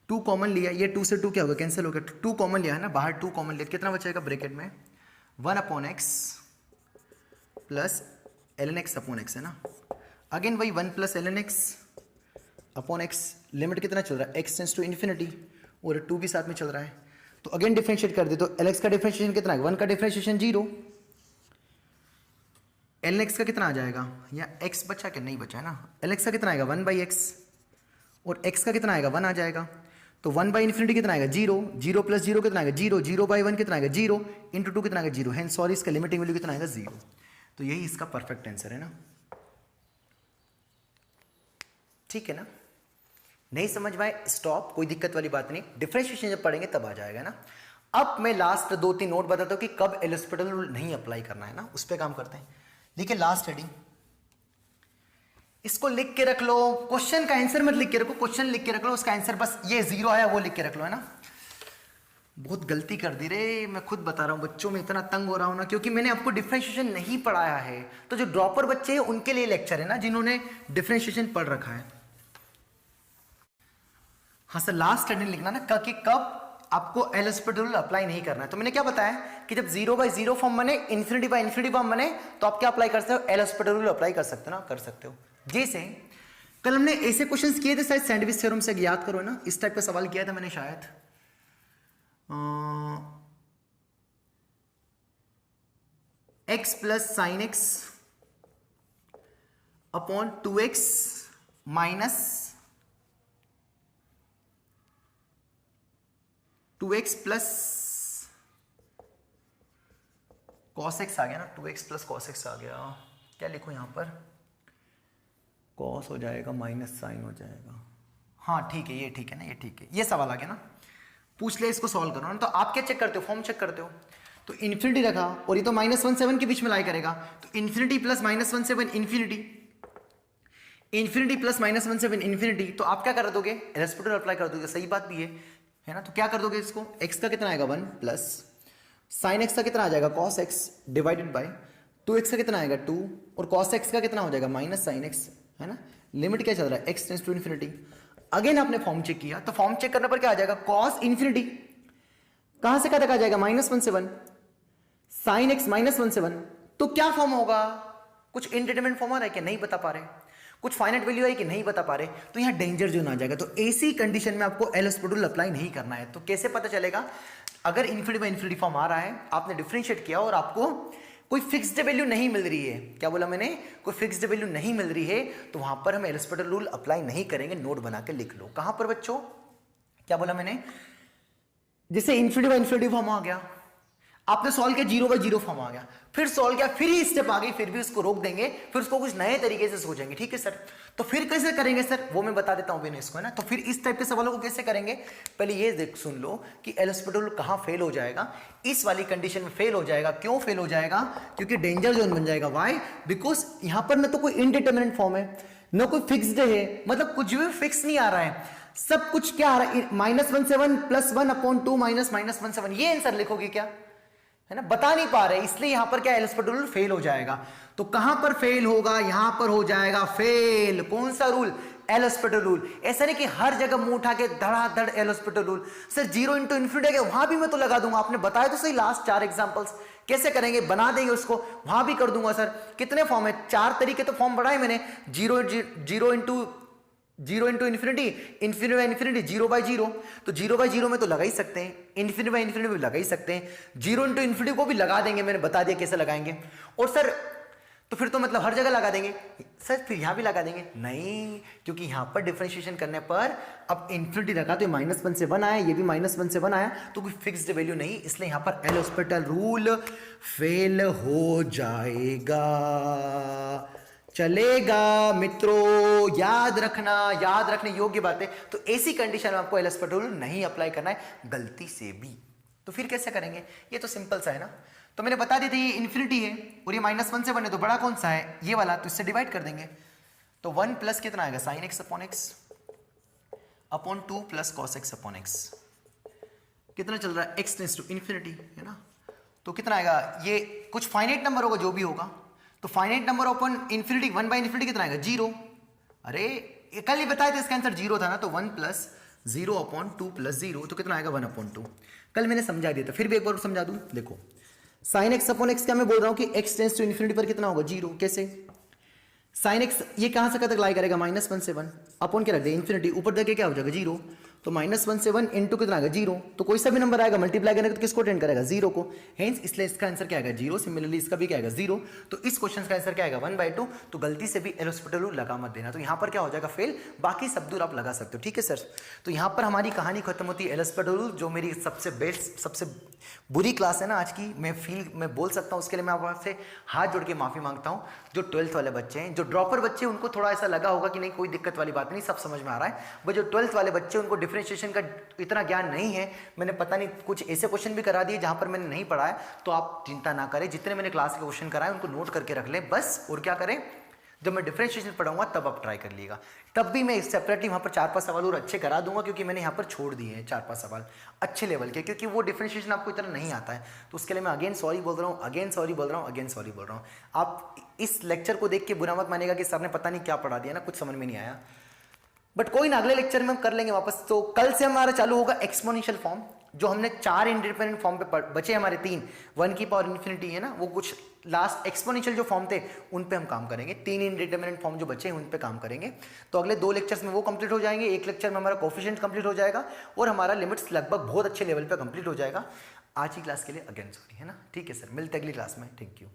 2 कॉमन लिया, ये 2 से 2 क्या होगा कैंसिल हो गया, 2 कॉमन लिया है ना, बाहर 2 कॉमन लिया, कितना बचेगा ब्रैकेट में 1/x प्लस ln x/x, है ना, अगेन वही 1 प्लस ln x/x, लिमिट कितना चल रहा है x टेंस टू इन्फिनिटी और 2 भी साथ में चल रहा है, तो अगेन डिफरेंशिएट कर दे, तो ln x का डिफरेंशिएशन कितना है 1 का डिफरेंशिएशन 0, ln x का कितना आ जाएगा, या x बचा क्या नहीं बचा है ना, ln x का कितना आएगा 1/x और x का कितना आएगा 1 आ जाएगा, तो 1/∞ कितना आएगा 0, 0 प्लस 0 कितना आएगा 0, 0/1 कितना आएगा 0 इंटू 2 कितना आएगा 0, है सॉरी इसका लिमिटिंग वैल्यू कितना आएगा 0, तो यही इसका परफेक्ट आंसर है ना, ठीक है ना, नहीं समझ में आए स्टॉप, कोई दिक्कत वाली बात नहीं, डिफरेंशिएशन जब पढ़ेंगे तब आ जाएगा ना। अब मैं लास्ट 2-3 नोट बताता हूं कि कब एल हॉस्पिटल रूल नहीं अप्लाई करना है ना, उस पर काम करते हैं। देखिए लास्ट हेडिंग, इसको लिख के रख लो, क्वेश्चन का आंसर मत लिख के रखो, क्वेश्चन लिख के रख लो, उसका आंसर बस ये 0 आया वो लिख के रख लो, है ना। बहुत गलती कर दी रे, मैं खुद बता रहा हूँ, बच्चों में इतना तंग हो रहा हूँ ना, क्योंकि मैंने आपको डिफरेंशिएशन नहीं पढ़ाया है, तो जो ड्रॉपर बच्चे हैं उनके लिए लेक्चर है ना, जिन्होंने डिफरेंशिएशन पढ़ रखा है। हाँ सर, लास्ट हेडिंग लिखना ना कि कब आपको एल हॉस्पिटल रूल अप्लाई नहीं करना है। तो मैंने क्या बताया कि जब 0/0 फॉर्म बने, इन्फिनिटी फॉर्म बने, तो आप क्या अप्लाई कर सकते हो, एल हॉस्पिटल रूल अप्लाई कर सकते हो ना, कर सकते हो। जैसे कल हमने ऐसे क्वेश्चंस किए थे शायद, सैंडविच थ्योरम से याद करो ना, इस टाइप का सवाल किया था मैंने शायद, x plus sine x upon 2x minus 2x plus cos x आ गया ना, 2x प्लस cos x आ गया, क्या लिखूं यहाँ पर, cos हो जाएगा माइनस साइन हो जाएगा, हाँ ठीक है, ये ठीक है ना, ये ठीक है, ये सवाल आ गया ना, पूछ ले इसको सॉल्व करो ना। तो आप क्या चेक करते हो, फॉर्म चेक करते हो, तो इन्फिनिटी रखा और ये तो -1 7 के बीच में लाई करेगा, तो infinity plus -1 7 infinity, infinity plus -1 7 infinity, तो आप क्या कर दोगे, एल हॉस्पिटल अप्लाई कर दोगे, सही बात भी है ना। तो क्या कर दोगे इसको, x का कितना आएगा 1 प्लस साइन x का कितना आ जाएगा cos x divided bye 2x का कितना आएगा 2 और cos x का कितना हो जाएगा माइनस साइन x, है ना। लिमिट क्या चल रहा है, x tends to infinity. Again आपने फॉर्म चेक किया, तो फॉर्म चेक करने पर क्या आ जाएगा, cos इन्फिनिटी कहां से कहां तक आ जाएगा -1 7 साइन x -1 7, तो क्या फॉर्म होगा, कुछ इनडिटरमिनेट फॉर्म आ रहा है कि नहीं बता पा रहे, कुछ फाइनाइट वैल्यू है कि नहीं बता पा रहे, तो यहां डेंजर जोन आ जाएगा। तो ऐसी कंडीशन में आपको एल हॉस्पिटल अप्लाई नहीं करना है। तो कैसे पता चलेगा, अगर इन्फिनिटी बाय इन्फिनिटी फॉर्म आ रहा है, आपने डिफरेंशिएट किया और आपको कोई फिक्स्ड वैल्यू नहीं मिल रही है, क्या बोला मैंने, कोई फिक्स्ड वैल्यू नहीं मिल रही है, तो वहां पर हम एल हॉस्पिटल रूल अप्लाई नहीं करेंगे। नोट बना के लिख लो, कहां पर बच्चों, क्या बोला मैंने, जैसे इन्फिनिटी बाय इन्फिनिटी फॉर्म आ गया, आपने सॉल्व किया 0 बाय 0 फॉर्म आ गया, फिर सॉल्व किया, फिर ही स्टेप आ गई, फिर भी उसको रोक देंगे, फिर उसको कुछ नए तरीके से सोचेंगे, ठीक है सर। तो फिर कैसे करेंगे सर, वो मैं बता देता हूं मैंने इसको, है ना। तो फिर इस टाइप के सवालों को कैसे करेंगे, पहले ये देख सुन लो कि एल हॉस्पिटल कहां फेल हो जाएगा, इस वाली कंडीशन में फेल हो जाएगा। क्यों फेल हो जाएगा, क्योंकि डेंजर जोन बन जाएगा। वाई, बिकॉज यहां पर ना तो कोई इनडिटरमिनेट फॉर्म है, ना कोई फिक्स्ड है, मतलब कुछ भी फिक्स नहीं आ रहा है, सब कुछ क्या आ रहा है, -1 7 + 1/2 -1 7, ये आंसर लिखोगे क्या, है ना, बता नहीं पा रहे, इसलिए यहां पर क्या एल हॉस्पिटल रूल फेल हो जाएगा। तो कहां पर फेल होगा, यहां पर हो जाएगा फेल, कौन सा रूल, एल हॉस्पिटल रूल। ऐसा नहीं कि हर जगह मुंह उठा के धड़ाधड़ L hospital rule, sir 0 × infinity वहां भी मैं तो लगा दूंगा, आपने बताया तो सही लास्ट 4 एग्जांपल्स, कैसे करेंगे, बना देंगे उसको, वहां भी कर दूंगा सर। कितने फॉर्म है, 4 तरीके तो फॉर्म बढ़ाए मैंने, 0 × infinity, infinity by infinity, 0 by 0, तो 0 बाय 0 में तो लगा ही सकते हैं, इन्फिनिटी बाय इन्फिनिटी में लगा ही सकते हैं, 0 × इन्फिनिटी को भी लगा देंगे, मैंने बता दिया कैसे लगाएंगे। और सर तो फिर तो मतलब हर जगह लगा देंगे सर, फिर यहां भी लगा देंगे, नहीं, क्योंकि यहां पर डिफरेंशिएशन करने पर अब इन्फिनिटी रखा तो -1 से 1 आया, ये भी -1 से 1 आया, तो कोई फिक्स्ड वैल्यू नहीं, इसलिए यहां पर एल हॉस्पिटल रूल फेल हो जाएगा। चलेगा मित्रों, याद रखने योग्य बात है। तो ऐसी कंडीशन में आपको एल हॉस्पिटल रूल नहीं अप्लाई करना है गलती से भी। तो फिर कैसे करेंगे, ये तो सिंपल सा है ना। तो मैंने बता दी थी ये इन्फिनिटी है और ये -1 से 1 है, तो बड़ा कौन सा है, ये वाला, तो इससे डिवाइड कर देंगे। तो 1 प्लस कितना आएगा, sin x/x upon 2 plus cos x/x, कितना चल रहा है, x टेंड्स टू इन्फिनिटी, है ना। तो कितना आएगा, ये कुछ फाइनाइट नंबर होगा जो भी होगा, तो finite number upon infinity, 1 by infinity कितना आएगा 0। अरे ये कल ही बताया था, इसका आंसर 0 था ना, तो 1 + 0/2 + 0, तो कितना आएगा 1/2। कल मैंने समझा दिया था, फिर भी एक बार समझा दूं, देखो sin x/x क्या मैं बोल रहा हूं कि x टेंड्स टू इन्फिनिटी पर कितना होगा 0, कैसे, sin x ये कहां से कहां तक लाई करेगा, -1 से 1 अपॉन क्या रख दे इन्फिनिटी, ऊपर जाके क्या हो जाएगा 0, तो -1 से 1 इंटू कितना आएगा 0, तो कोई सा भी नंबर आएगा मल्टीप्लाई करेगा तो किसको अटेंड करेगा 0 को, हेंस इसलिए इसका आंसर क्या आएगा 0। सिमिलरली इसका भी क्या आएगा 0, तो इस क्वेश्चन का आंसर क्या आएगा 1/2। तो गलती से भी एल हॉस्पिटल रूल लगा मत देना, तो यहां पर क्या हो जाएगा फेल, बाकी सब दूर आप लगा सकते हो, ठीक है सर। तो यहां पर हमारी कहानी खत्म होती है एल हॉस्पिटल रूल, जो मेरी सबसे बेस्ट सबसे बुरी क्लास है ना आज की, मैं बोल सकता हूं, उसके लिए मैं आपसे हाथ जोड़ के माफी मांगता हूं। जो 12th वाले बच्चे हैं, जो ड्रॉपर बच्चे, उनको थोड़ा ऐसा लगा होगा कि नहीं कोई दिक्कत वाली बात नहीं, सब समझ में आ रहा है, वो जो 12th वाले बच्चे उनको डिफरेंशिएशन का इतना ज्ञान नहीं है, मैंने पता नहीं कुछ ऐसे क्वेश्चन भी करा दिए जहां पर मैंने नहीं पढ़ा है, तो आप चिंता ना करें, जितने मैंने क्लास के क्वेश्चन कराए उनको नोट करके रख लें बस। और क्या करें, जब मैं डिफरेंशिएशन पढ़ाऊंगा तब आप ट्राई कर लीजिएगा, तब भी मैं सेपरेटली वहां पर 4-5 सवाल और अच्छे करा दूंगा, क्योंकि मैंने यहाँ पर छोड़ दिए हैं 4-5 सवाल अच्छे लेवल के, क्योंकि वो डिफरेंशिएशन आपको इतना नहीं आता है, तो उसके लिए मैं अगेन सॉरी बोल रहा हूँ, अगेन सॉरी बोल रहा हूँ। आप इस लेक्चर को देख के बुरा मत मानेगा कि सर ने पता नहीं क्या पढ़ा दिया ना, कुछ समझ में नहीं आया, बट कोई ना, अगले लेक्चर में हम कर लेंगे वापस। तो कल से हमारा चालू होगा एक्सपोनेंशियल फॉर्म, जो हमने 4 इंडिपेंडेंट फॉर्म पे बचे हमारे 3, 1 की पावर इन्फिनिटी है ना, वो कुछ लास्ट एक्सपोनेंशियल जो फॉर्म थे उन पे हम काम करेंगे, 3 इंडिपेंडेंट फॉर्म जो बचे हैं उन पे काम करेंगे। तो अगले 2 लेक्चर्स में वो कंप्लीट हो जाएंगे, एक लेक्चर में हमारा कोफिशिएंट कंप्लीट हो जाएगा और हमारा लिमिट्स लगभग बहुत अच्छे लेवल पे कंप्लीट हो जाएगा। आज की क्लास के लिए अगेन सॉरी, है ना, ठीक है सर, मिलते अगली क्लास में, थैंक यू।